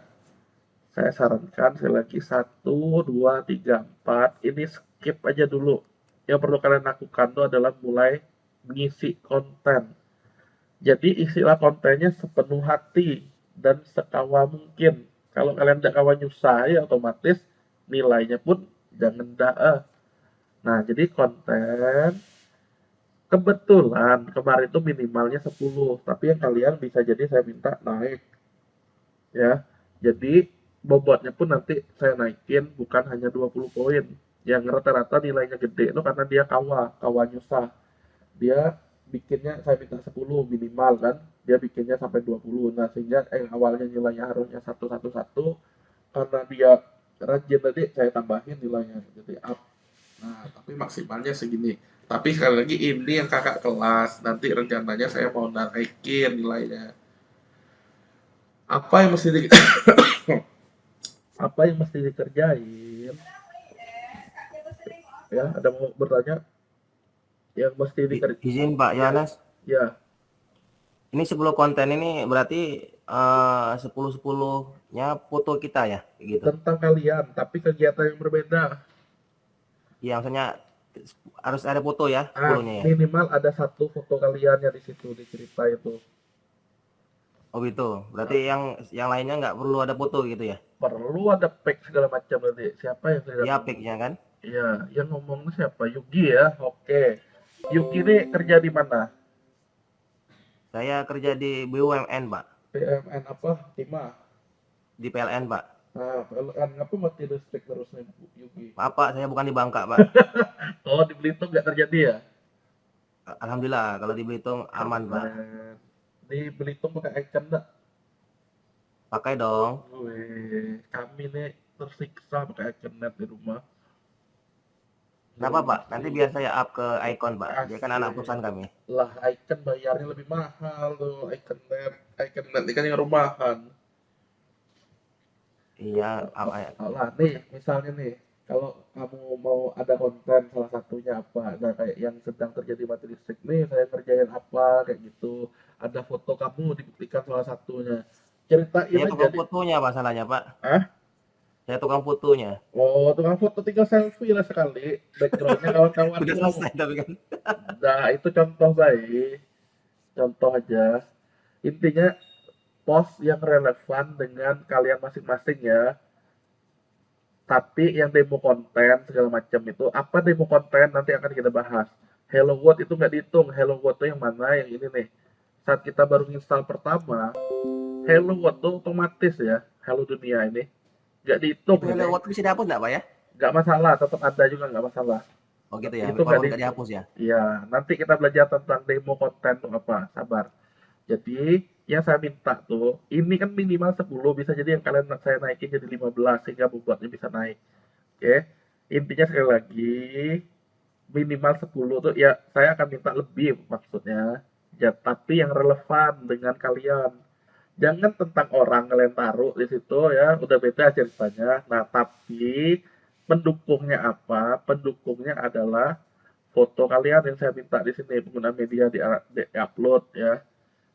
Saya sarankan sekali lagi 1, 2, 3, 4. Ini skip aja dulu. Yang perlu kalian lakukan itu adalah mulai mengisi konten. Jadi isilah kontennya sepenuh hati dan sekawa mungkin. Kalau kalian tidak kawa nyusah ya otomatis nilainya pun jangan daah. Nah, jadi konten kebetulan kemarin itu minimalnya 10, tapi yang kalian bisa jadi saya minta naik. Ya. Jadi bobotnya pun nanti saya naikin bukan hanya 20 poin. Yang rata-rata nilainya gede itu karena dia kawa nyusah. Dia bikinnya saya minta 10 minimal kan. Dia bikinnya sampai 20. Nah, sehingga awalnya nilainya harusnya 111 karena dia rajin tadi saya tambahin nilainya jadi up. Nah, tapi maksimalnya segini. Tapi sekali lagi ini yang kakak kelas, nanti rencananya saya mau naikin nilainya. Apa yang mesti apa yang mesti dikerjain? Ya, ada mau bertanya? Yang mesti dikerjain? Izin Pak Yohanes. Ya, Ini 10 konten ini berarti 10-10-nya foto kita ya, gitu. tentang kalian, tapi kegiatan yang berbeda. Iya, maksudnya harus ada foto ya, Ah, 10-nya ya. minimal ada 1 foto kaliannya di situ di cerita itu. Oh gitu. Berarti yang lainnya nggak perlu ada foto gitu ya? Perlu ada pack segala macam nanti. Siapa yang tidak? Iya, pic-nya kan. Iya, yang ngomong siapa? Yugi ya. Oke. Yugi ini kerja di mana? Saya kerja di BUMN, Pak. PMN apa? Timah. Di PLN, Pak. Nah, PLN apa mati listrik terus nih Yugi? Maaf, Pak, saya bukan di Bangka, Pak. Oh, di Belitung nggak terjadi ya? Alhamdulillah, kalau di Belitung aman, Pak. Di Belitung pakai icon nggak? Pakai dong. Wih, kami nih tersiksa pakai icon net di rumah. Kenapa, Pak? Nanti biar saya up ke Icon, Pak. Dia kan anak perusahaan kami. Lah, icon bayarnya lebih mahal tuh. Icon net ini kan yang rumahan. Iya, up aja. Lah, nih, misalnya nih, kalau kamu mau ada konten salah satunya apa, nah kayak yang sedang terjadi mati listrik nih, saya ngerjain apa, kayak gitu. Ada foto kamu dibuktikan salah satunya. Ceritain Saya aja tukang deh. fotonya masalahnya, Pak. Hah? Saya tukang fotonya. Oh, tukang foto tinggal selfie lah sekali. Backgroundnya kawan-kawan. Udah selesai tapi kan. Nah, itu contoh baik. Contoh aja. Intinya, post yang relevan dengan kalian masing-masing ya. Tapi yang demo konten segala macam itu, apa demo konten nanti akan kita bahas. Hello World itu nggak dihitung. Hello World itu yang mana? Yang ini nih. Saat kita baru install pertama, Hello World itu otomatis ya. Hello Dunia ini. Nggak dihitung. Itu Ini. lewat bisa dihapus nggak, Pak ya? Nggak masalah, tetap ada juga nggak masalah. Oh gitu ya, Itu walaupun nggak nggak dihapus ya. Iya, nanti kita belajar tentang demo konten itu apa. Sabar. Jadi, yang saya minta tuh, ini kan minimal 10, bisa jadi yang kalian saya naikin jadi 15 sehingga bobotnya bisa naik. Oke, intinya sekali lagi minimal 10 tuh ya saya akan minta lebih maksudnya. Ya, tapi yang relevan dengan kalian. Jangan tentang orang kalian taruh di situ ya, udah beda ceritanya. Nah, tapi pendukungnya apa? Pendukungnya adalah foto kalian yang saya minta di sini, penggunaan media di upload ya,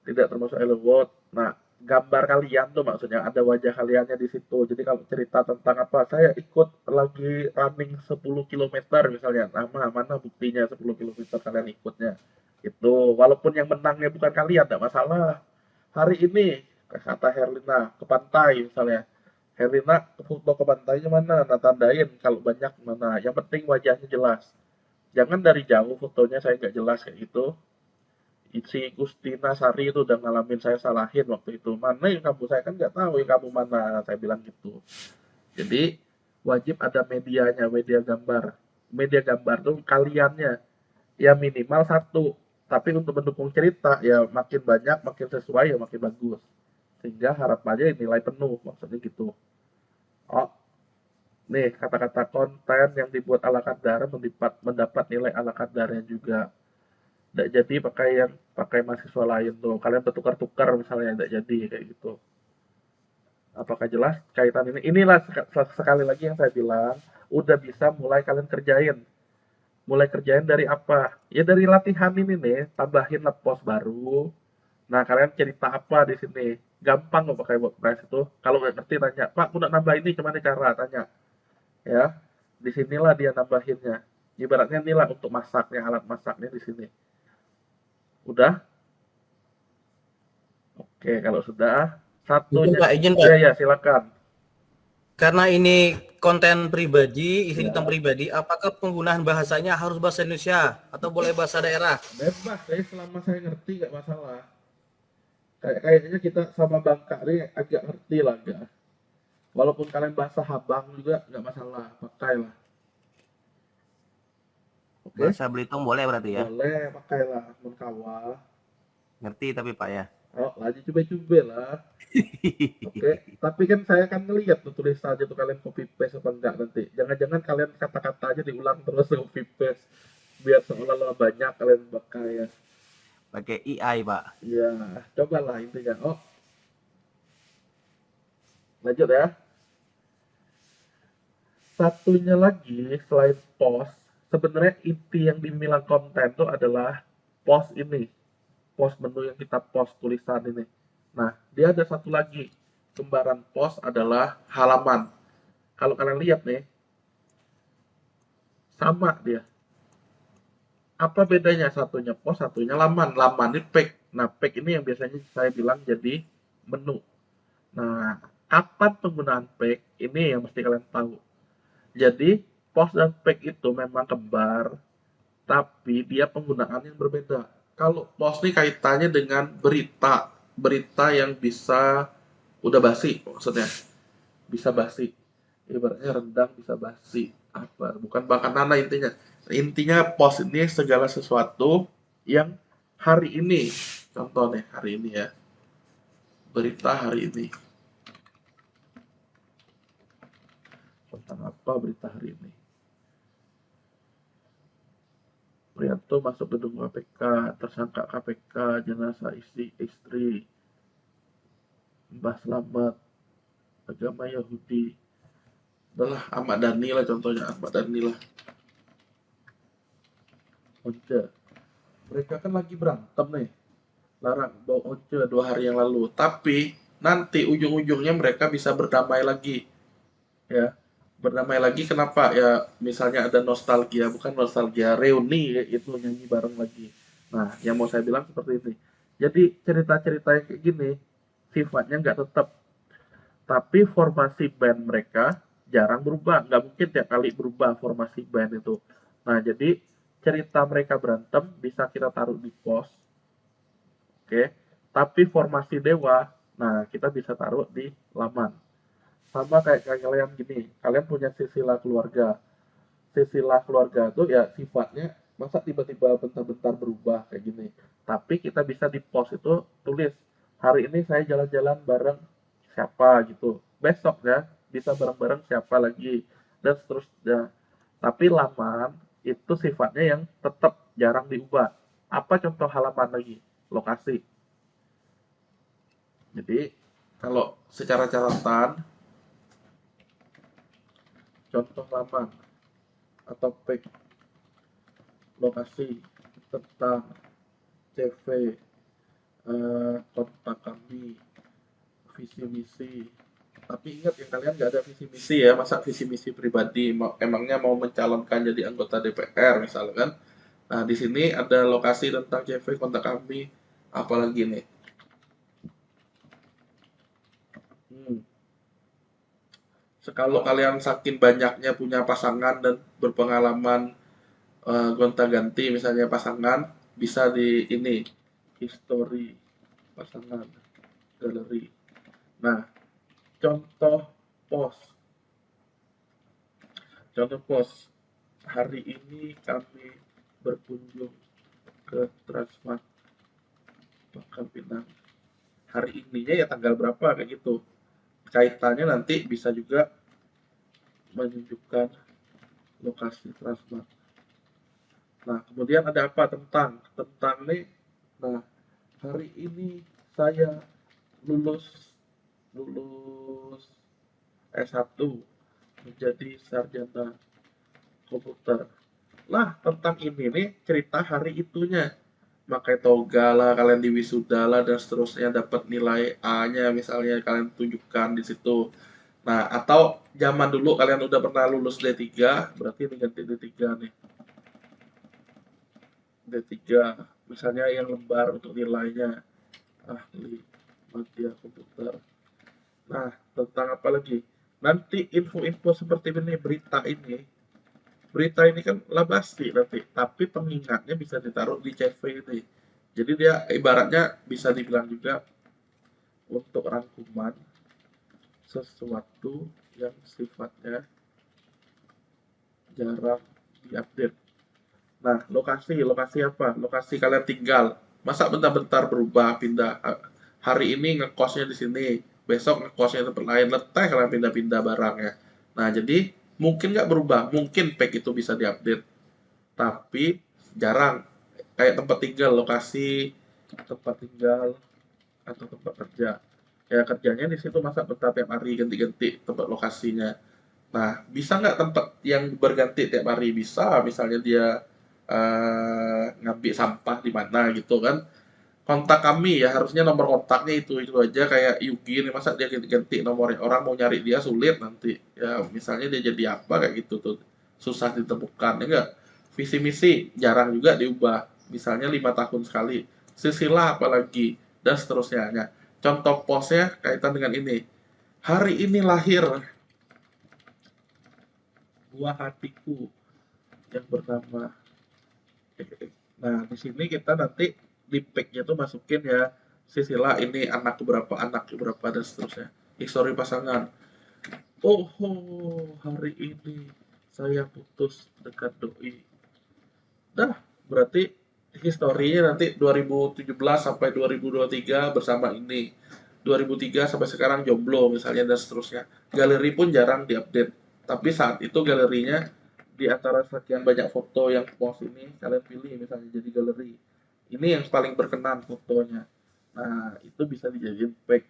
tidak termasuk Elewot. Nah, gambar kalian tuh maksudnya ada wajah kaliannya di situ. Jadi kalau cerita tentang apa, saya ikut lagi running 10 kilometer misalnya, nama mana buktinya 10 kilometer kalian ikutnya. Itu walaupun yang menangnya bukan kalian, tidak masalah. Hari ini kata Herlina ke pantai misalnya. Herlina foto ke pantainya mana? Nah, tandain kalau banyak mana. Yang penting wajahnya jelas. Jangan dari jauh fotonya saya nggak jelas kayak gitu. Si Gustina Sari itu udah ngalamin saya salahin waktu itu. Mana yang kamu, saya kan nggak tahu yang kamu mana, saya bilang gitu. Jadi wajib ada medianya, media gambar. Media gambar tuh kaliannya ya minimal satu. Tapi untuk mendukung cerita ya makin banyak, makin sesuai ya makin bagus. Sehingga harapannya nilai penuh, maksudnya gitu. Oh, nih kata-kata konten yang dibuat ala kadar mendapat nilai ala kadarnya juga. Nggak jadi pakai mahasiswa lain tuh. Kalian bertukar-tukar misalnya nggak jadi kayak gitu. Apakah jelas kaitan ini? Inilah sekali lagi yang saya bilang, udah bisa mulai kalian kerjain. Mulai kerjain dari apa? Ya dari latihan ini nih, tambahin post baru. Nah, kalian cerita apa di sini? Gampang kok pakai WordPress itu. Kalau nggak ngerti tanya, Pak, aku nak nambah ini gimana cara? Tanya. Ya, disinilah dia nambahinnya. Ibaratnya inilah untuk masaknya, alat masaknya di sini. Udah? Oke, kalau sudah Izin satunya, Pak, izin ya Pak. ya silakan. Karena ini konten pribadi, isi tentang Ya, pribadi, apakah penggunaan bahasanya harus bahasa Indonesia atau boleh bahasa daerah? bebas saya selama saya ngerti nggak masalah. Kayaknya kita sama Bang Kak ini agak ngerti lah enggak. Walaupun kalian bahasa Habang juga nggak masalah, pakailah. Oke? Bahasa Belitung boleh berarti ya? Boleh pakailah menkawa. Ngerti tapi Pak ya. Oh, lagi coba-coba lah. Oke, tapi kan saya kan ngelihat tuh tulisannya tuh kalian copy paste apa enggak nanti. Jangan-jangan kalian kata-kata aja diulang terus copy paste biar seolah-olah banyak kalian pakai ya. Pakai AI Pak. Ya, cobalah intinya. Oh, lanjut ya. Satunya lagi selain post, sebenarnya inti yang dibilang konten itu adalah post ini. Post menu yang kita post tulisan ini. Nah, dia ada satu lagi. Kembaran post adalah halaman. Kalau kalian lihat nih, sama dia. Apa bedanya? Satunya post, satunya laman. Laman ini page. Nah, page ini yang biasanya saya bilang jadi menu. Nah, kapan penggunaan page? Ini yang mesti kalian tahu. Jadi, post dan page itu memang kembar, tapi dia penggunaan yang berbeda. Kalau post ini kaitannya dengan berita, berita yang bisa udah basi maksudnya, bisa basi. Ibaratnya rendang bisa basi. Apa? Bukan bahkan nana intinya. Intinya post ini segala sesuatu yang hari ini. Contoh nih hari ini ya. Berita hari ini. Tentang apa berita hari ini? Prianto masuk gedung KPK, tersangka KPK, jenazah istri, Mbah Slamet, agama Yahudi. Adalah Ahmad Dhani lah contohnya, Ahmad Dhani lah. Once. Mereka kan lagi berantem nih. Larang bawa Once 2 hari yang lalu. Tapi nanti ujung-ujungnya mereka bisa berdamai lagi. Ya, berdamai lagi kenapa? Ya, misalnya ada nostalgia, bukan nostalgia, reuni itu nyanyi bareng lagi. Nah, yang mau saya bilang seperti ini. Jadi cerita-cerita yang kayak gini sifatnya nggak tetap, tapi formasi band mereka jarang berubah, nggak mungkin tiap kali berubah formasi band itu. Nah, jadi cerita mereka berantem bisa kita taruh di pos, oke, tapi formasi dewa, nah kita bisa taruh di laman. Sama kayak kalian gini, kalian punya silsilah keluarga. Silsilah keluarga itu ya sifatnya masa tiba-tiba bentar-bentar berubah kayak gini. Tapi kita bisa di post itu tulis hari ini saya jalan-jalan bareng siapa gitu. Besok ya bisa bareng-bareng siapa lagi. dan seterusnya. Tapi laman itu sifatnya yang tetap jarang diubah. Apa contoh halaman lagi? Lokasi. Jadi kalau secara catatan, contoh laman atau page lokasi tentang CV, kontak kami, visi misi. Tapi ingat ya, kalian nggak ada visi misi ya, masa visi misi pribadi, emangnya mau mencalonkan jadi anggota DPR misalkan. Nah, di sini ada lokasi tentang CV, kontak kami, apalagi nih. Kalau kalian saking banyaknya punya pasangan dan berpengalaman gonta-ganti misalnya pasangan, bisa di ini history pasangan, galeri. Nah, contoh post. Contoh post. Hari ini kami berkunjung ke Transmart Pangkal Pinang. Hari ininya ya tanggal berapa kayak gitu. Kaitannya nanti bisa juga menunjukkan lokasi Transmart. Nah, kemudian ada apa tentang nih. Nah, hari ini saya lulus S1 menjadi sarjana komputer. Lah, tentang ini nih cerita hari itunya. Pakai toga lah, kalian di wisuda lah, dan seterusnya dapat nilai A-nya misalnya kalian tunjukkan di situ. Nah, atau zaman dulu kalian udah pernah lulus D3, berarti ini ganti D3 nih. D3, misalnya yang lembar untuk nilainya ahli media komputer. Nah, tentang apa lagi? Nanti info-info seperti ini, berita ini kan labasi nanti, tapi pengingatnya bisa ditaruh di CV ini. Jadi dia ibaratnya bisa dibilang juga untuk rangkuman sesuatu yang sifatnya jarang diupdate. Nah, lokasi apa? Lokasi kalian tinggal. Masa bentar-bentar berubah, pindah. Hari ini ngekosnya di sini, besok ngekosnya di tempat lain, letih kalian pindah-pindah barangnya. Nah, jadi mungkin nggak berubah, mungkin pack itu bisa diupdate, tapi jarang. Kayak tempat tinggal, lokasi tempat tinggal atau tempat kerja. Ya kerjanya di situ masa betah tiap hari ganti-ganti tempat lokasinya. Nah, bisa nggak tempat yang berganti tiap hari? Bisa, misalnya dia ngambil sampah di mana gitu kan. Kontak kami ya harusnya nomor kontaknya itu aja kayak Yugi nih, masa dia ganti-ganti nomornya, orang mau nyari dia sulit nanti. Ya misalnya dia jadi apa kayak gitu tuh susah ditemukan ya enggak. Visi misi jarang juga diubah. Misalnya 5 tahun sekali. Silsilah apalagi dan seterusnya. Nah, contoh postnya kaitan dengan ini. Hari ini lahir buah hatiku yang bernama. Nah, di sini kita nanti di pack-nya tuh masukin ya silsilah ini anak berapa dan seterusnya. Histori pasangan. Oh, hari ini saya putus dekat doi. Dah, berarti historinya nanti 2017 sampai 2023 bersama ini. 2003 sampai sekarang jomblo misalnya dan seterusnya. Galeri pun jarang diupdate. Tapi saat itu galerinya di antara sekian banyak foto yang post ini kalian pilih misalnya jadi galeri. Ini yang paling berkenan fotonya. Nah, itu bisa dijadiin pack.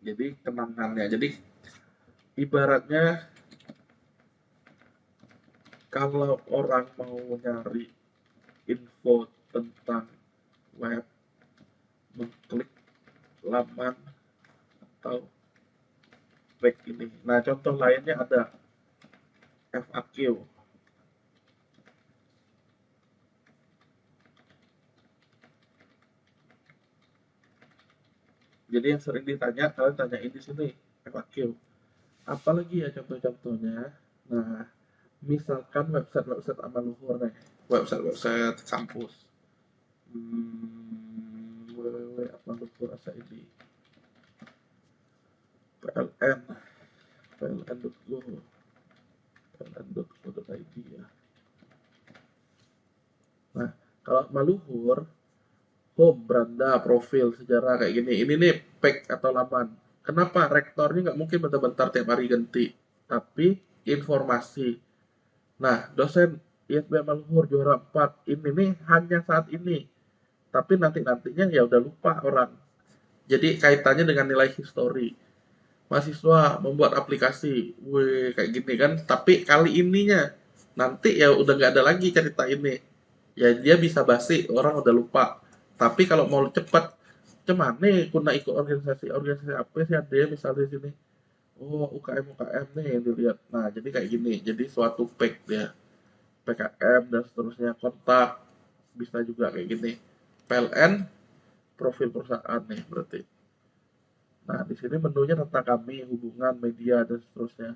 Jadi kenangannya. Jadi ibaratnya kalau orang mau nyari info tentang web, mengklik laman atau back ini. Nah, contoh lainnya ada FAQ. Jadi yang sering ditanya, kalian tanyain di sini FAQ. Apalagi ya contoh-contohnya. Nah, misalkan website amal luhur nih, website kampus. www.amalluhur.id, PLN, pln.go, pln.go.id ya. Nah, kalau Maluhur, home, beranda, profil, sejarah kayak gini. Ini nih pack atau laman. Kenapa rektornya nggak mungkin bentar-bentar tiap hari ganti, tapi informasi. Nah, dosen ISBN Luhur juara 4 ini nih hanya saat ini, tapi nantinya ya udah lupa orang. Jadi kaitannya dengan nilai histori. Mahasiswa membuat aplikasi, weh kayak gini kan. Tapi kali ininya nanti ya udah nggak ada lagi cerita ini. Ya dia bisa basi, orang udah lupa. Tapi kalau mau cepat, cuman nih kuna ikut organisasi apa sih ada misalnya di sini. Oh, UKM nih yang dilihat. Nah, jadi kayak gini. Jadi suatu pack dia. PKM dan seterusnya, kontak bisa juga kayak gini. PLN, profil perusahaan nih berarti. Nah, di sini menunya tentang kami, hubungan, media dan seterusnya.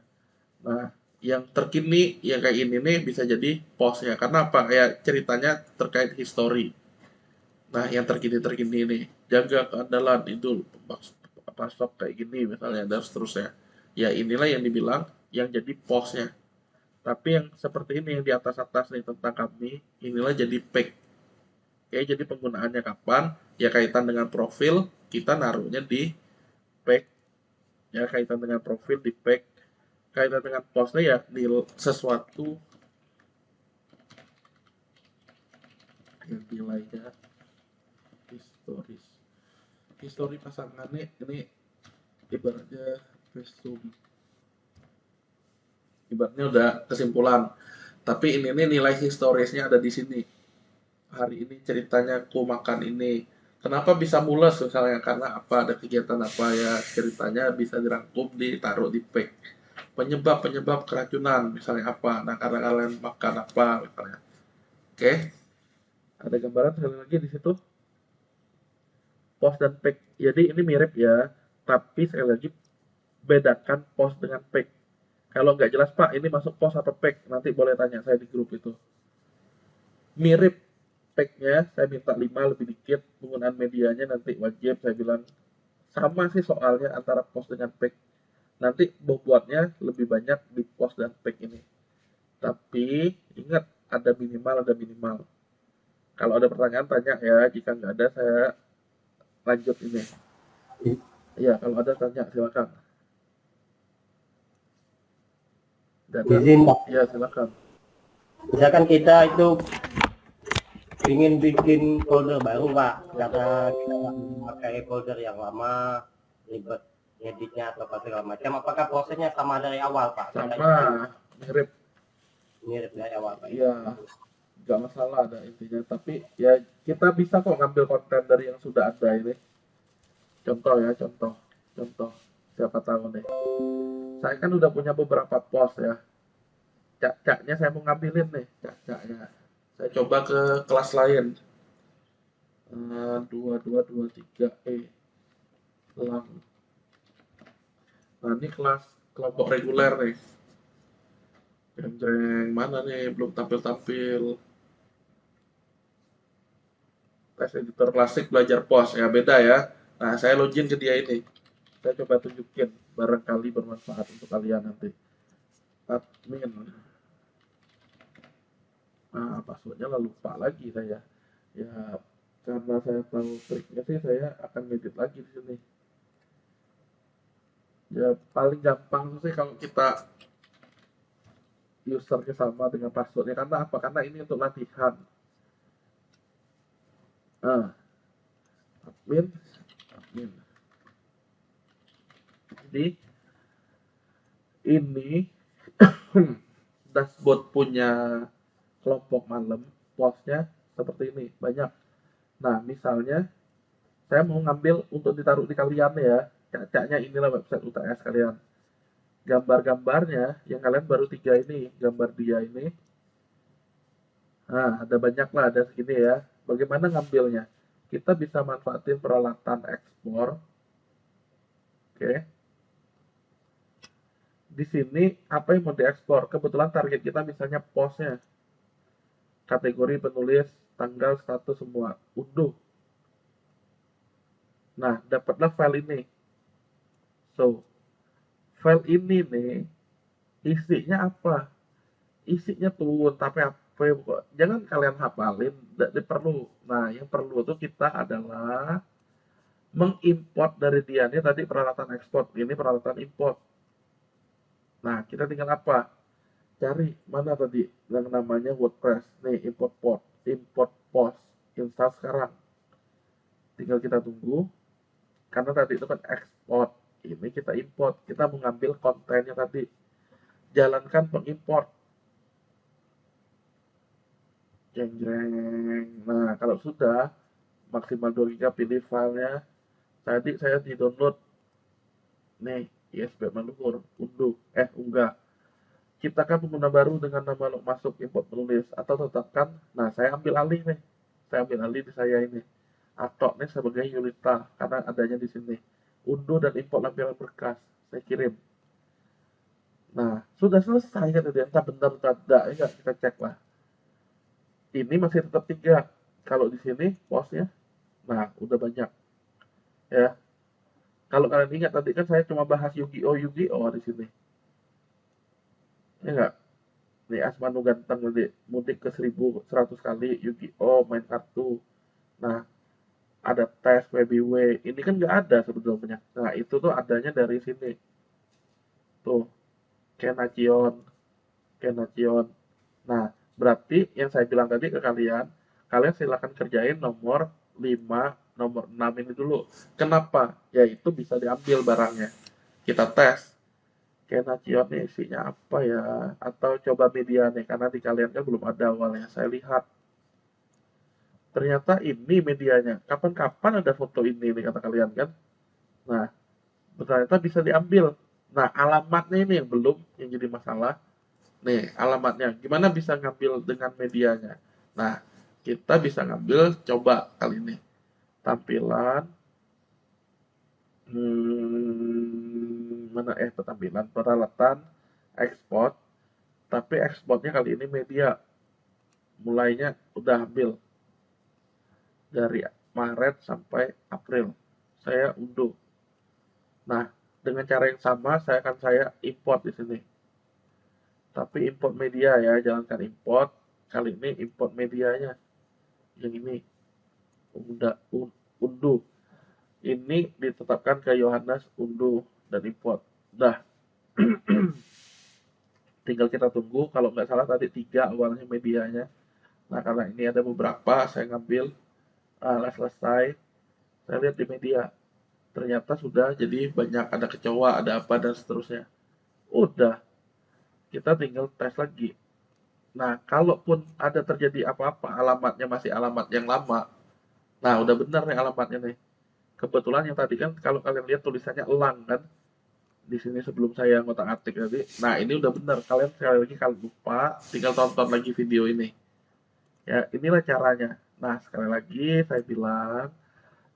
Nah, yang terkini yang kayak ini nih bisa jadi post ya. Karena apa? Kayak ceritanya terkait histori. Nah, yang terkini nih, jaga keandalan itu pasok kayak gini misalnya dan seterusnya. Ya inilah yang dibilang yang jadi postnya. Tapi yang seperti ini yang di atas-atas nih tentang kami, inilah jadi pack. Oke, jadi penggunaannya kapan? Ya kaitan dengan profil, kita naruhnya di pack. Ya kaitan dengan profil di pack. Kaitan dengan postnya ya di sesuatu yang nilainya historis. Histori pasangannya ini ibaratnya resume. Ibaratnya udah kesimpulan. Tapi ini nih nilai historisnya ada di sini. Hari ini ceritanya aku makan ini. Kenapa bisa mules misalnya? Karena apa? Ada kegiatan apa ya? Ceritanya bisa dirangkum, ditaruh di pack. Penyebab keracunan misalnya apa? Nah, karena kalian makan apa misalnya. Oke. Ada gambaran sekali lagi di situ. Post dan pack. Jadi ini mirip ya, tapi sekali lagi bedakan post dengan pack. Kalau nggak jelas Pak, ini masuk post atau pack, nanti boleh tanya saya di grup itu. Mirip packnya, saya minta 5 lebih dikit, penggunaan medianya nanti wajib, saya bilang sama sih soalnya antara post dengan pack. Nanti bobotnya lebih banyak di post dan pack ini. Tapi ingat ada minimal. Kalau ada pertanyaan tanya ya, jika nggak ada saya lanjut ini. Iya, kalau ada tanya silakan. Izin Pak, Ya silakan. misalkan kita itu ingin bikin folder baru Pak, karena kita nggak memakai folder yang lama, ribet ngeditnya atau apa segala macam, apakah prosesnya sama dari awal Pak? Sama, Mirip dari awal Pak. Iya, nggak masalah ada intinya. Tapi ya kita bisa kok ngambil konten dari yang sudah ada ini. Contoh ya, contoh. Siapa tahu nih. Saya kan udah punya beberapa post ya. Cak-caknya saya mau ngambilin nih, cak-caknya. Saya coba ke kelas lain. 2223E. Lang. Nah, ini kelas kelompok reguler nih. Jeng mana nih? Belum tampil-tampil. Tes editor klasik belajar pos. Ya, beda ya. Nah, saya login ke dia ini. Saya coba tunjukin. Barangkali bermanfaat untuk kalian nanti. Admin. Nah, passwordnya lalu lupa lagi saya. Ya, karena saya tahu triknya sih, saya akan ngedit lagi di sini. Ya, paling gampang sih kalau kita usernya sama dengan passwordnya. Karena apa? Karena ini untuk latihan. Nah, admin. Jadi, ini dashboard punya kelompok malam, postnya seperti ini, banyak. Nah, misalnya saya mau ngambil untuk ditaruh di kalian ya, cacaknya inilah website UTS kalian. Gambar-gambarnya yang kalian baru 3 ini, gambar dia ini. Nah, ada banyak lah, ada segini ya. Bagaimana ngambilnya? Kita bisa manfaatin peralatan ekspor. Oke. Di sini apa yang mau diekspor? Kebetulan target kita misalnya postnya. Kategori penulis, tanggal, status semua. Unduh. Nah, dapatlah file ini. So, file ini nih, isinya apa? Isinya tuh, tapi apa? Jangan kalian hafalin, tidak perlu. Nah, yang perlu tuh kita adalah mengimport dari dia. Ini tadi peralatan ekspor, ini peralatan import. Nah, kita tinggal apa? cari mana tadi yang namanya WordPress. Nih, import post, install sekarang. Tinggal kita tunggu, karena tadi itu kan export. Ini kita import, kita mengambil kontennya tadi. Jalankan pengimport. Jeng jeng. Nah, kalau sudah maksimal 2 GB pilih filenya. Tadi saya di download. Nih, ISBN luhur, unggah. Ciptakan pengguna baru dengan nama masuk import menulis atau tetapkan. Nah, saya ambil alih nih. Saya ambil alih di saya ini. Atau nih sebagai Yulita karena adanya di sini. Unduh dan import lampiran berkas. Saya kirim. Nah, sudah selesai kan tadi. Entah benar atau tidak, ya kita cek lah. Ini masih tetap 3. Kalau di sini postnya, nah udah banyak. Ya, kalau kalian ingat tadi kan saya cuma bahas Yu-Gi-Oh di sini. Ya enggak? Nih Asmanu ganteng tadi mudik ke 1100 kali Yu-Gi-Oh main kartu. Nah, ada tes WBW. Ini kan nggak ada sebetulnya. Nah, itu tuh adanya dari sini. Tuh, Kenacion, Kenacion. Nah, berarti yang saya bilang tadi ke kalian, kalian silakan kerjain nomor 5, nomor 6 ini dulu. Kenapa? Yaitu bisa diambil barangnya. Kita tes. Kenacion nih isinya apa ya? Atau coba media nih, karena di kalian kan belum ada awalnya. Saya lihat. Ternyata ini medianya. Kapan-kapan ada foto ini nih kata kalian kan? Nah, ternyata bisa diambil. Nah, alamatnya ini yang belum yang jadi masalah. Nih, alamatnya. Gimana bisa ngambil dengan medianya? Nah, kita bisa ngambil, coba kali ini. Tampilan. Mana tampilan. Peralatan. Export. Tapi ekspornya kali ini media. Mulainya udah ambil. Dari Maret sampai April. Saya unduh. Nah, dengan cara yang sama saya import di sini. Tapi import media ya, jalankan import. Kali ini import medianya. Yang ini unduh. Ini ditetapkan ke Yohanes, unduh dan import. Dah. Tinggal kita tunggu. Kalau nggak salah tadi 3 awalnya medianya. Nah, karena ini ada beberapa, saya ngambil. Selesai. Saya lihat di media. Ternyata sudah, jadi banyak, ada kecoa, ada apa dan seterusnya. Udah, kita tinggal tes lagi. Nah, kalaupun ada terjadi apa-apa, alamatnya masih alamat yang lama. Nah, udah benar nih alamatnya nih. Kebetulan yang tadi kan kalau kalian lihat tulisannya elang kan di sini sebelum saya ngotak-atik tadi. Nah, ini udah benar. Kalian sekali lagi kalau lupa, tinggal tonton lagi video ini. Ya, inilah caranya. Nah, sekali lagi saya bilang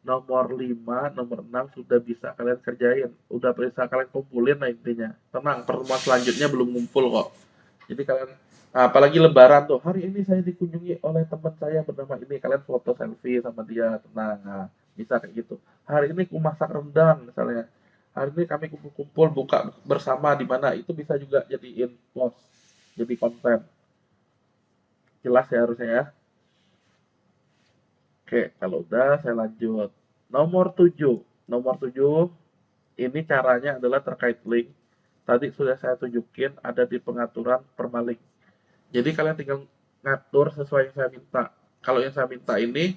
nomor 5, nomor 6 sudah bisa kalian kerjain. Udah bisa kalian kumpulin lah intinya. Tenang, pertemuan selanjutnya belum ngumpul kok. Jadi kalian, apalagi lebaran tuh, hari ini saya dikunjungi oleh teman saya bernama ini. Kalian foto selfie sama dia, tenang. Nah, bisa kayak gitu. Hari ini aku masak rendang misalnya. Hari ini kami kumpul-kumpul buka bersama di mana, itu bisa juga jadiin post, jadi konten. Jelas ya harusnya ya. Oke, kalau udah saya lanjut. Nomor 7. Nomor 7 ini caranya adalah terkait link. Tadi sudah saya tunjukin ada di pengaturan permalink. Jadi kalian tinggal ngatur sesuai yang saya minta. Kalau yang saya minta ini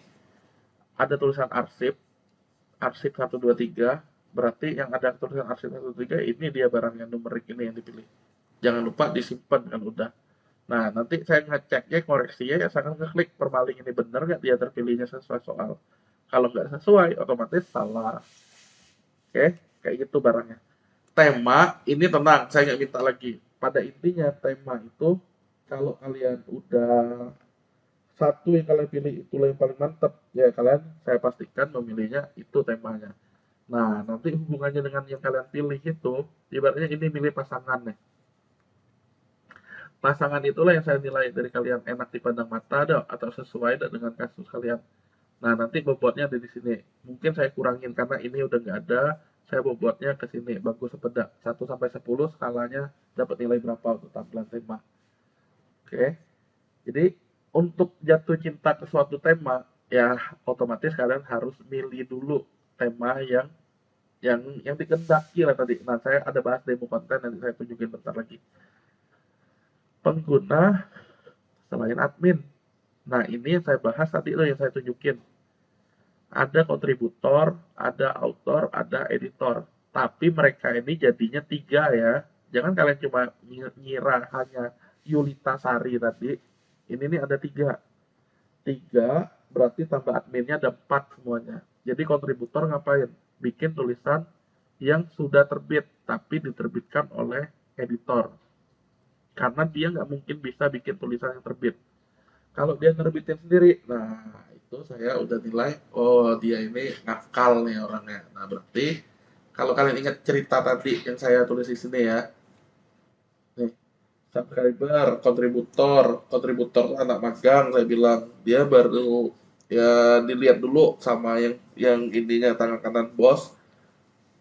ada tulisan arsip 123, berarti yang ada tulisan arsip 123 ini dia barangnya numerik ini yang dipilih. Jangan lupa disimpan kan udah. Nah, nanti saya ngeceknya, koreksinya, ya saya akan ngeklik permaling ini benar nggak dia terpilihnya sesuai soal. Kalau nggak sesuai, otomatis salah. Oke, kayak gitu barangnya. Tema, ini tenang, saya nggak minta lagi. Pada intinya, tema itu, kalau kalian udah satu yang kalian pilih itulah yang paling mantap, ya kalian, saya pastikan memilihnya itu temanya. Nah, nanti hubungannya dengan yang kalian pilih itu, ibaratnya ini milih pasangan nih. Pasangan itulah yang saya nilai dari kalian enak dipandang mata atau sesuai dengan kasus kalian. Nah, nanti bobotnya ada di sini. Mungkin saya kurangin karena ini udah nggak ada. Saya bobotnya ke sini. Bagus sepeda. 1 sampai 10 skalanya dapat nilai berapa untuk tampilan tema. Oke. Jadi, untuk jatuh cinta ke suatu tema, ya otomatis kalian harus milih dulu tema yang dikendaki lah tadi. Nah, saya ada bahas demo konten nanti saya tunjukin bentar lagi. pengguna selain admin. Nah, ini yang saya bahas tadi loh, yang saya tunjukin. Ada kontributor, ada author, ada editor. Tapi mereka ini jadinya 3 ya. Jangan kalian cuma ngira hanya Yulita Sari tadi. Ini nih ada 3. 3 berarti tambah adminnya ada 4 semuanya. Jadi kontributor ngapain? Bikin tulisan yang sudah terbit, tapi diterbitkan oleh editor. Karena dia nggak mungkin bisa bikin tulisan yang terbit. Kalau dia nerbitin sendiri, nah itu saya udah nilai, oh dia ini ngakal nih orangnya. Nah berarti kalau kalian ingat cerita tadi yang saya tulis di sini ya, nih subscriber, kontributor tuh anak magang, saya bilang dia baru ya dilihat dulu sama yang ininya tangan kanan bos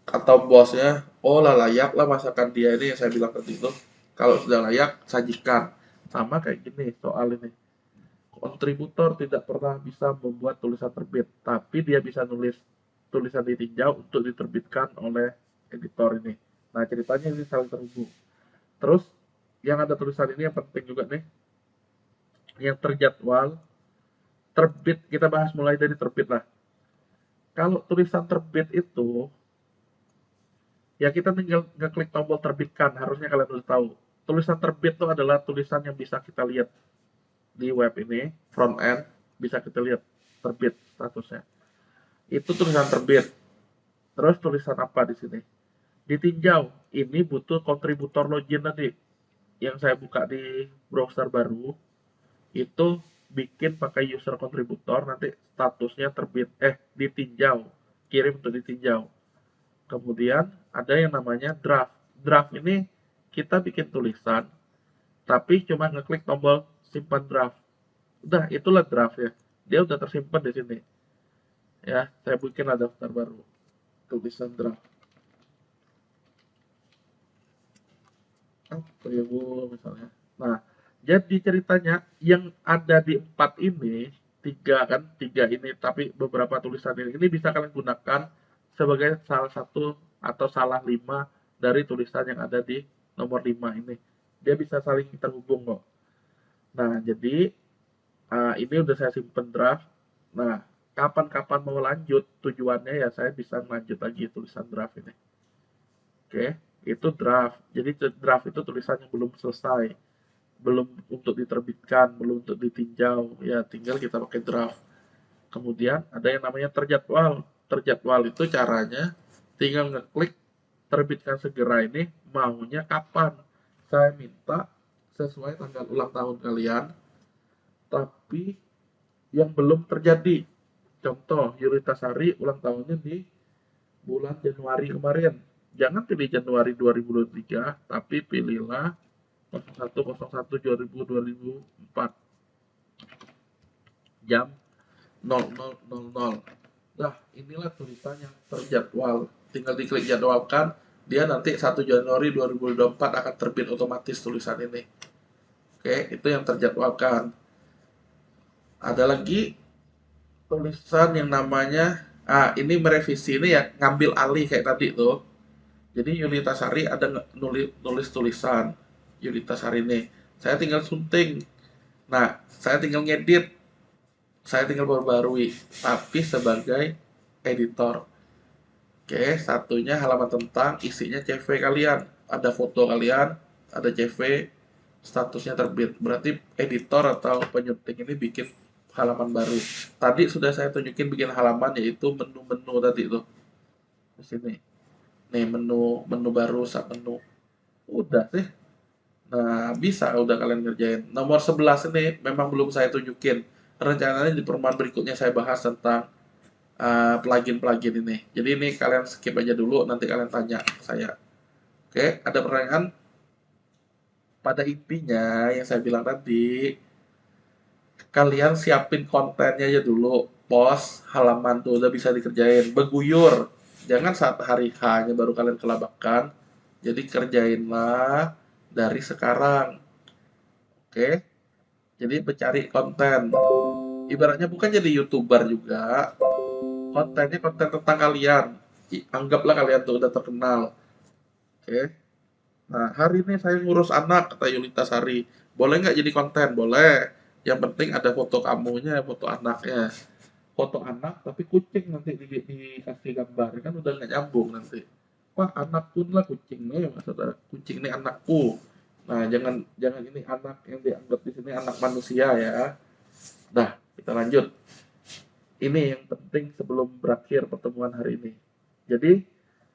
atau bosnya, oh lah layak lah masakan dia ini yang saya bilang tadi itu. Kalau sudah layak, sajikan. Sama kayak gini soal ini. Kontributor tidak pernah bisa membuat tulisan terbit, tapi dia bisa nulis tulisan ditinjau untuk diterbitkan oleh editor ini. Nah, ceritanya ini saling terhubung. Terus, yang ada tulisan ini yang penting juga nih, yang terjadwal, terbit, kita bahas mulai dari terbit lah. Kalau tulisan terbit itu, ya kita tinggal ngeklik tombol terbitkan, harusnya kalian udah tahu. Tulisan terbit itu adalah tulisan yang bisa kita lihat di web ini, front end, bisa kita lihat terbit statusnya. Itu tulisan terbit. Terus tulisan apa di sini? Ditinjau. Ini butuh kontributor login tadi. Yang saya buka di browser baru, itu bikin pakai user kontributor, nanti statusnya terbit. Ditinjau. Kirim untuk ditinjau. Kemudian ada yang namanya draft. Draft ini kita bikin tulisan, tapi cuma ngeklik tombol simpan draft. Udah, itulah draft ya. Dia udah tersimpan di sini. Ya, saya bikin ada daftar baru. Tulisan draft. Apa ya Bu misalnya. Nah, jadi ceritanya yang ada di 4 ini, 3 ini, tapi beberapa tulisan ini bisa kalian gunakan sebagai salah satu atau salah 5 dari tulisan yang ada di nomor 5 ini. Dia bisa saling terhubung kok. Nah, jadi ini udah saya simpen draft. Nah, kapan-kapan mau lanjut, tujuannya ya saya bisa lanjut lagi tulisan draft ini. Oke, itu draft. Jadi draft itu tulisan yang belum selesai, belum untuk diterbitkan, belum untuk ditinjau. Ya, tinggal kita pakai draft. Kemudian ada yang namanya terjadwal. Terjadwal itu caranya tinggal ngeklik terbitkan segera ini maunya kapan. Saya minta sesuai tanggal ulang tahun kalian, tapi yang belum terjadi. Contoh, Yulita Sari ulang tahunnya di bulan Januari kemarin. Jangan pilih Januari 2023, tapi pilihlah 01.01.2004 jam 00.00. Nah, inilah tulisan yang terjadwal. Tinggal diklik jadwalkan, dia nanti 1 Januari 2024 akan terbit otomatis tulisan ini. Oke, itu yang terjadwalkan. Ada lagi tulisan yang namanya ini merevisi, ini ya ngambil alih kayak tadi tuh. Jadi Yulita Sari ada nulis tulisan Yulita Sari ini. Saya tinggal sunting. Nah, saya tinggal ngedit. Saya tinggal perbarui, tapi sebagai editor. Oke, satunya halaman tentang, isinya CV kalian. Ada foto kalian, ada CV, statusnya terbit. Berarti editor atau penyunting ini bikin halaman baru. Tadi sudah saya tunjukin bikin halaman, yaitu menu-menu tadi tuh. Di sini. Nih menu baru, sub menu. Udah sih. Nah, bisa udah kalian ngerjain. Nomor 11 ini memang belum saya tunjukin. Rencananya di pertemuan berikutnya saya bahas tentang plugin-plugin ini. Jadi ini kalian skip aja dulu, nanti kalian tanya ke saya. Oke, ada pertanyaan? Pada intinya yang saya bilang tadi, kalian siapin kontennya aja dulu. Post, halaman tuh udah bisa dikerjain. Beguyur. Jangan saat hari H-nya baru kalian kelabakan. Jadi kerjainlah dari sekarang. Oke. Jadi mencari konten. Ibaratnya bukan jadi YouTuber juga. Kontennya konten tentang kalian. Anggaplah kalian tuh udah terkenal. Oke. Nah, hari ini saya ngurus anak, kata Yulita Sari. Boleh nggak jadi konten? Boleh. Yang penting ada foto kamunya, foto anaknya. Foto anak, tapi kucing nanti dikasih gambar. Kan udah nggak nyambung nanti. Wah, anak pun lah kucingnya, maksudnya. Kucing ini anakku. Nah, jangan jangan ini anak yang dianggap di sini anak manusia ya. Nah, kita lanjut. Ini yang penting sebelum berakhir pertemuan hari ini. Jadi,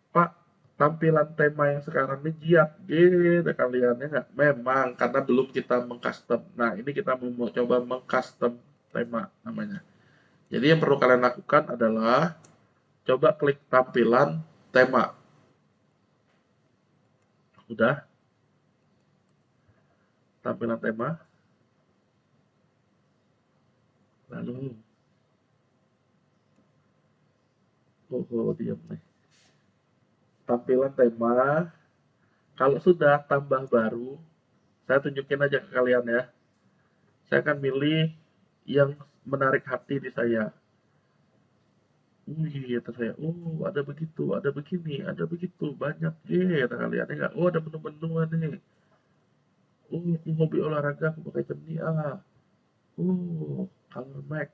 Pak, tampilan tema yang sekarang ini jiat gitu kalian ya nggak? Memang karena belum kita mengcustom. Nah, ini kita mau coba mengcustom tema namanya. Jadi yang perlu kalian lakukan adalah coba klik tampilan tema. Udah, tampilan tema. Lalu, diam nih. Tampilan tema. Kalau sudah tambah baru, saya tunjukin aja ke kalian ya. Saya akan milih yang menarik hati di saya. Wih, kata saya, oh ada begitu, ada begini, ada begitu, banyak kata kalian ya nggak? Oh ada menu-menu nih. Oh aku hobi olahraga, aku pakai cernia. Oh, color Mac.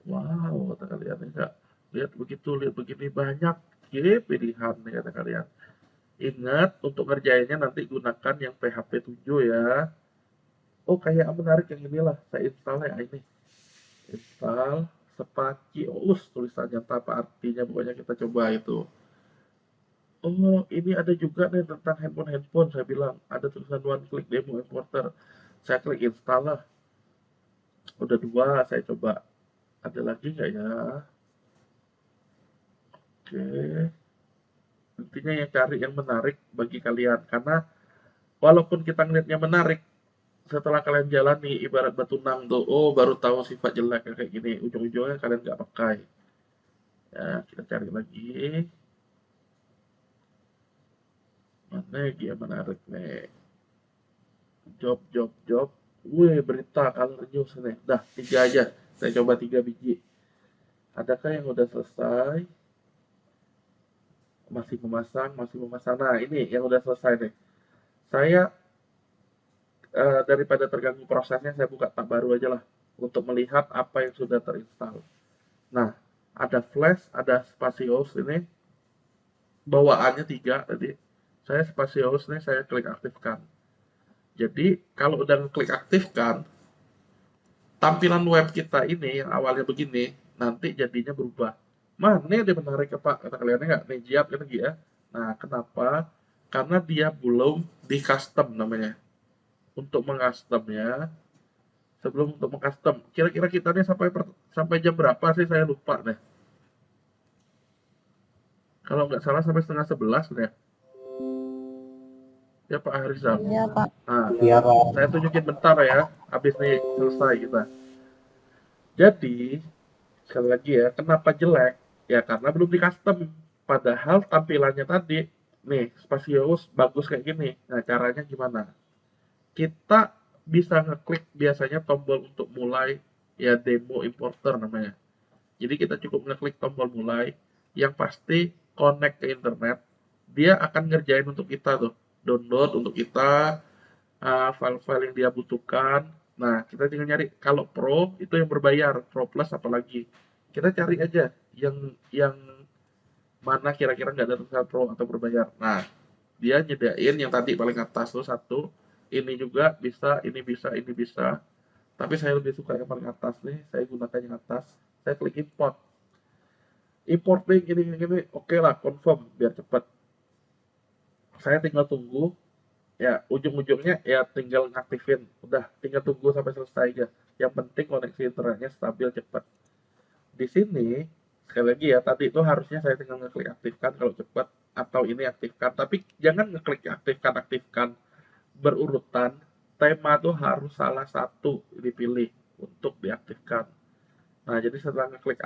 Wow, kata kalian ya nggak? Lihat begitu, lihat begini, banyak pilihan nih kata kalian. Ingat untuk ngerjainnya nanti gunakan yang PHP 7 ya. Oh kayak menarik yang inilah, saya install ya ini. Install Spacious tulisannya apa artinya pokoknya kita coba itu. Oh ini ada juga nih tentang handphone saya bilang ada tulisan one click demo importer. Saya klik install lah. Udah dua saya coba. Ada lagi nggak ya? Oke. Intinya yang cari yang menarik bagi kalian karena walaupun kita ngeliatnya menarik setelah kalian jalani ibarat batu nang tuh, oh baru tahu sifat jelek kayak gini, ujung-ujungnya kalian nggak pakai. Ya, kita cari lagi. Mana lagi yang menarik nih? Job. Wih, berita color news nih. Dah, 3 aja. Saya coba 3 biji. Adakah yang udah selesai? Masih memasang. Nah, ini yang udah selesai nih. Saya daripada terganggu prosesnya, saya buka tab baru aja lah untuk melihat apa yang sudah terinstall. Nah, ada flash, ada spasios ini. Bawaannya 3 tadi. Saya spasios nih, saya klik aktifkan. Jadi, kalau udah klik aktifkan, tampilan web kita ini yang awalnya begini, nanti jadinya berubah. Mana dia menarik ya Pak? Kata kalian nggak? Nih jiap kan ya. Nah, kenapa? Karena dia belum di custom namanya. Untuk mengcustomnya, sebelum untuk mengcustom, kira-kira kita nih sampai jam berapa sih saya lupa deh. Kalau nggak salah sampai setengah 11 deh. Ya Pak Harizal. Iya Pak. Nah, Iya Pak. saya tunjukin bentar ya. Habis nih selesai kita. Jadi, sekali lagi ya, kenapa jelek? Ya karena belum di custom. Padahal tampilannya tadi, nih, spasius bagus kayak gini. Nah, caranya gimana? Kita bisa ngeklik biasanya tombol untuk mulai, ya demo importer namanya. Jadi kita cukup ngeklik tombol mulai, yang pasti connect ke internet, dia akan ngerjain untuk kita tuh. Download untuk kita, file-file yang dia butuhkan. Nah, kita tinggal nyari kalau Pro itu yang berbayar, Pro Plus apalagi. Kita cari aja yang mana kira-kira nggak ada tulisan Pro atau berbayar. Nah, dia nyediain yang tadi paling atas tuh satu. Ini juga bisa, ini bisa, ini bisa. Tapi saya lebih suka yang paling atas nih. Saya gunakan yang atas. Saya klik import. Importing ini, oke lah, confirm biar cepat. Saya tinggal tunggu ya ujung-ujungnya ya tinggal ngaktifin udah tinggal tunggu sampai selesai aja yang penting koneksi internetnya stabil cepat di sini sekali lagi ya tadi itu harusnya saya tinggal ngeklik aktifkan kalau cepat atau ini aktifkan tapi jangan ngeklik aktifkan berurutan tema tuh harus salah satu dipilih untuk diaktifkan. Nah jadi setelah ngeklik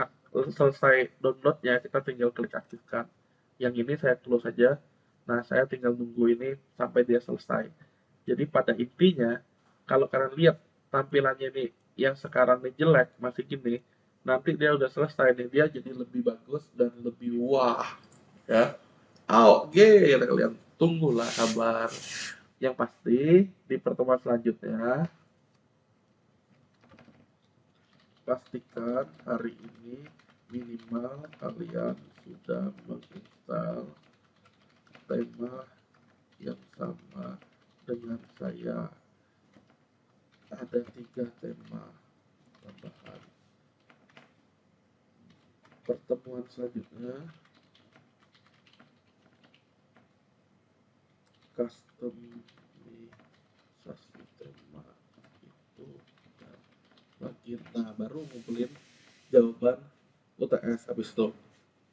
selesai downloadnya kita tinggal klik aktifkan yang ini saya close saja. Nah, saya tinggal nunggu ini sampai dia selesai. Jadi pada intinya, kalau kalian lihat tampilannya ini yang sekarang ini jelek, masih gini, nanti dia udah selesai nih, dia jadi lebih bagus dan lebih wah. Ya. Oke, kalian. tunggulah kabar. Yang pasti di pertemuan selanjutnya pastikan hari ini minimal kalian sudah menginstal tema yang sama dengan saya. Ada 3 tema tambahan. Pertemuan selanjutnya customisasi tema itu dan bagian. Nah, baru ngumpulin jawaban UTS habis itu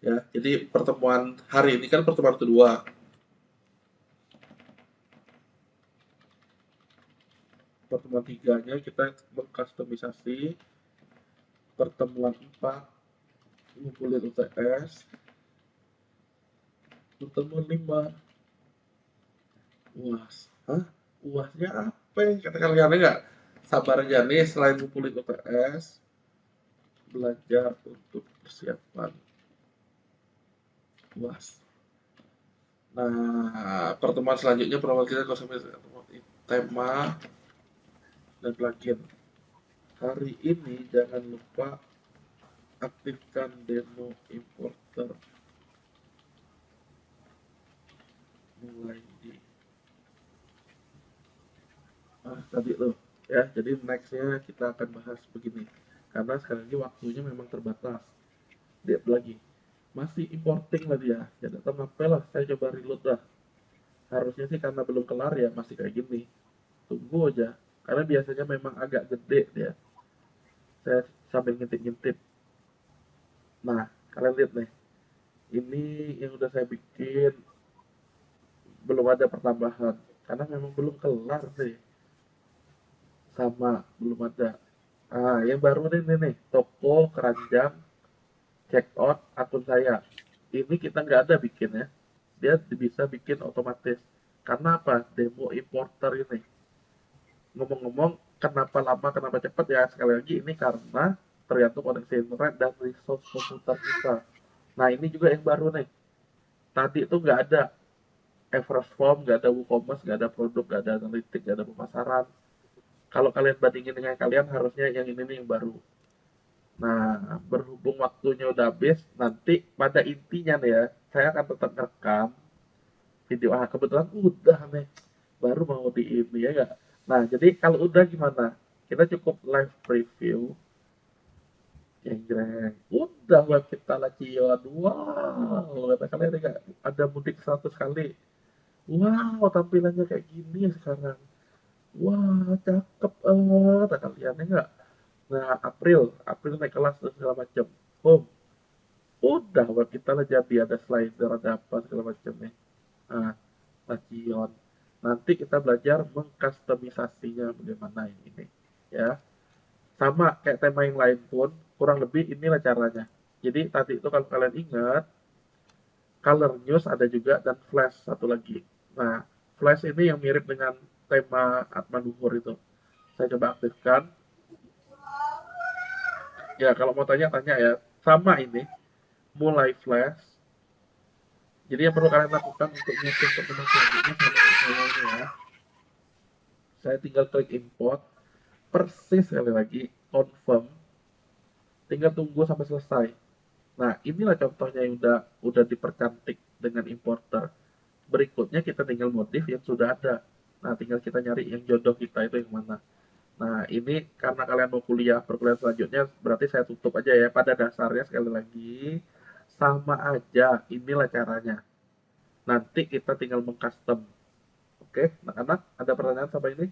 ya. Jadi pertemuan hari ini kan pertemuan kedua. Pertemuan 3-nya kita mengkustomisasi. Pertemuan 4 ngumpulin UTS. Pertemuan 5 UAS. Hah? UASnya apa? Kata kalian nggak? Sabar aja nih, selain ngumpulin UTS, belajar untuk persiapan UAS. Nah, pertemuan selanjutnya pertemuan kita tema dan plugin. Hari ini jangan lupa aktifkan demo importer mulai di tadi loh ya. Jadi nextnya kita akan bahas begini karena sekali lagi waktunya memang terbatas. Lihat lagi masih importing lah dia ya, data mapel lah. Saya coba reload lah. Harusnya sih karena belum kelar ya masih kayak gini. Tunggu aja karena biasanya memang agak gede dia. Saya sambil ngintip-ngintip. Nah, kalian lihat nih, ini yang udah saya bikin belum ada pertambahan karena memang belum kelar sih. Sama belum ada. Yang baru nih toko keranjang check out akun saya. Ini kita nggak ada bikin ya. Dia bisa bikin otomatis. Karena apa? Demo importer ini. Ngomong-ngomong, kenapa lama, kenapa cepat ya? Sekali lagi ini karena tergantung koneksi internet dan resource komputer kita. Nah, ini juga yang baru nih. Tadi itu nggak ada Everest Form, nggak ada WooCommerce, nggak ada produk, nggak ada analitik, nggak ada pemasaran. Kalau kalian bandingin dengan kalian, harusnya yang ini nih yang baru. Nah, berhubung waktunya udah habis, nanti pada intinya nih ya, saya akan tetap rekam video. Kebetulan udah nih, baru mau di ini ya nggak? Nah, jadi kalau udah gimana? Kita cukup live preview. Jeng, udah web kita lagi wow, kata kalian nggak? Ada mudik 100 kali. Wow, tampilannya kayak gini sekarang. Wah, cakep kata kalian ya nggak? Nah, April naik kelas dan segala macam. Boom, udah web kita lah jadi, ada slider, ada apa segala macam nih. Nah, Lacion. Nanti kita belajar mengkustomisasinya bagaimana ini ya. Sama kayak tema yang lain pun kurang lebih inilah caranya. Jadi tadi itu kalau kalian ingat, color news ada juga dan flash satu lagi. Nah, flash ini yang mirip dengan tema Atma Luhur itu. Saya coba aktifkan. Ya, kalau mau tanya-tanya ya. Sama ini, mulai flash. Jadi yang perlu kalian lakukan untuk nyetir pertemuan selanjutnya sama saya ini ya. Saya tinggal klik import. Persis sekali lagi, confirm. Tinggal tunggu sampai selesai. Nah, inilah contohnya yang udah dipercantik dengan importer. Berikutnya kita tinggal modif yang sudah ada. Nah, tinggal kita nyari yang jodoh kita itu yang mana. Nah, ini karena kalian mau kuliah, perkuliahan selanjutnya, berarti saya tutup aja ya. Pada dasarnya sekali lagi, sama aja. Inilah caranya. Nanti kita tinggal mengcustom. Oke, anak-anak, ada pertanyaan sampai ini?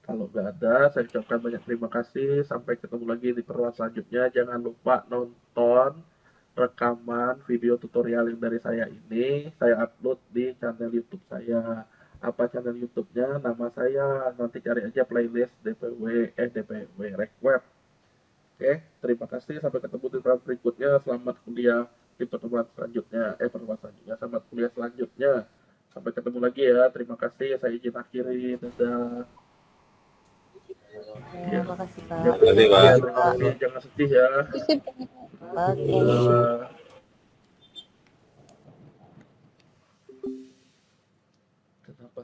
Kalau nggak ada, saya ucapkan banyak terima kasih. Sampai ketemu lagi di pertemuan selanjutnya. Jangan lupa nonton rekaman video tutorial yang dari saya ini. Saya upload di channel YouTube saya. Apa channel YouTube-nya? Nama saya. Nanti cari aja playlist DPW Rekweb. Oke, terima kasih. Sampai ketemu di pertemuan berikutnya. Selamat kuliah di pertemuan selanjutnya. Pertemuan selanjutnya. Selamat kuliah selanjutnya. Sampai ketemu lagi ya. Terima kasih. Saya izin akhiri. Dadah. Ya, makasih Pak. Terima kasih, Pak. Jangan sedih ya. Oke. Dadah.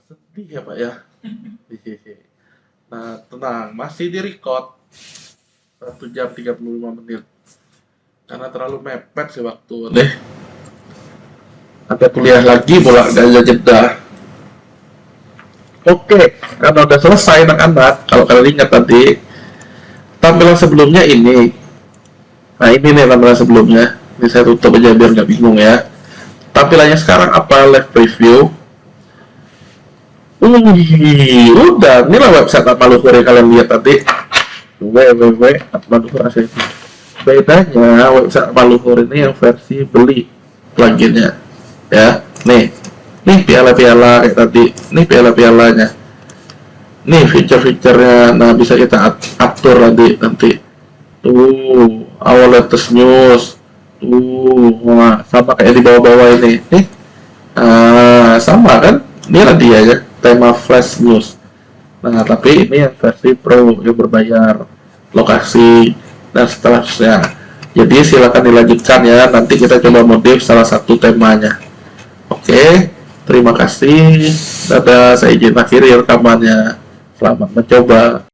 sedih ya Pak ya. Nah, tenang, masih di record 1 jam 35 menit. Karena terlalu mepet sih waktu deh. Ada kuliah lagi pula, gak ada jeda. Oke, karena udah selesai anak-anak, kalau kalian ingat tadi, tampilan sebelumnya ini. Nah ini nih tampilan sebelumnya. Ini saya tutup aja biar nggak bingung ya. Tampilannya sekarang apa? Live preview. Udah, inilah website Atmaluhur yang kalian lihat tadi. www.atmaluhur.ac. Bedanya website Atmaluhur ini yang versi beli pluginnya. Ya, nih piala-piala kayak tadi. Nih piala-pialanya. Nih fitur-fiturnya. Nah bisa kita atur nanti. Tuh, our latest news. Wah, sama kayak di bawah-bawah ini. Sama kan? Inilah dia ya, tema flash news. Nah, tapi ini yang versi pro yang berbayar, lokasi dan seterusnya. Jadi silakan dilanjutkan ya. Nanti kita coba modif salah satu temanya. Oke, terima kasih. Dadah, saya izin akhiri rekamannya. Selamat mencoba.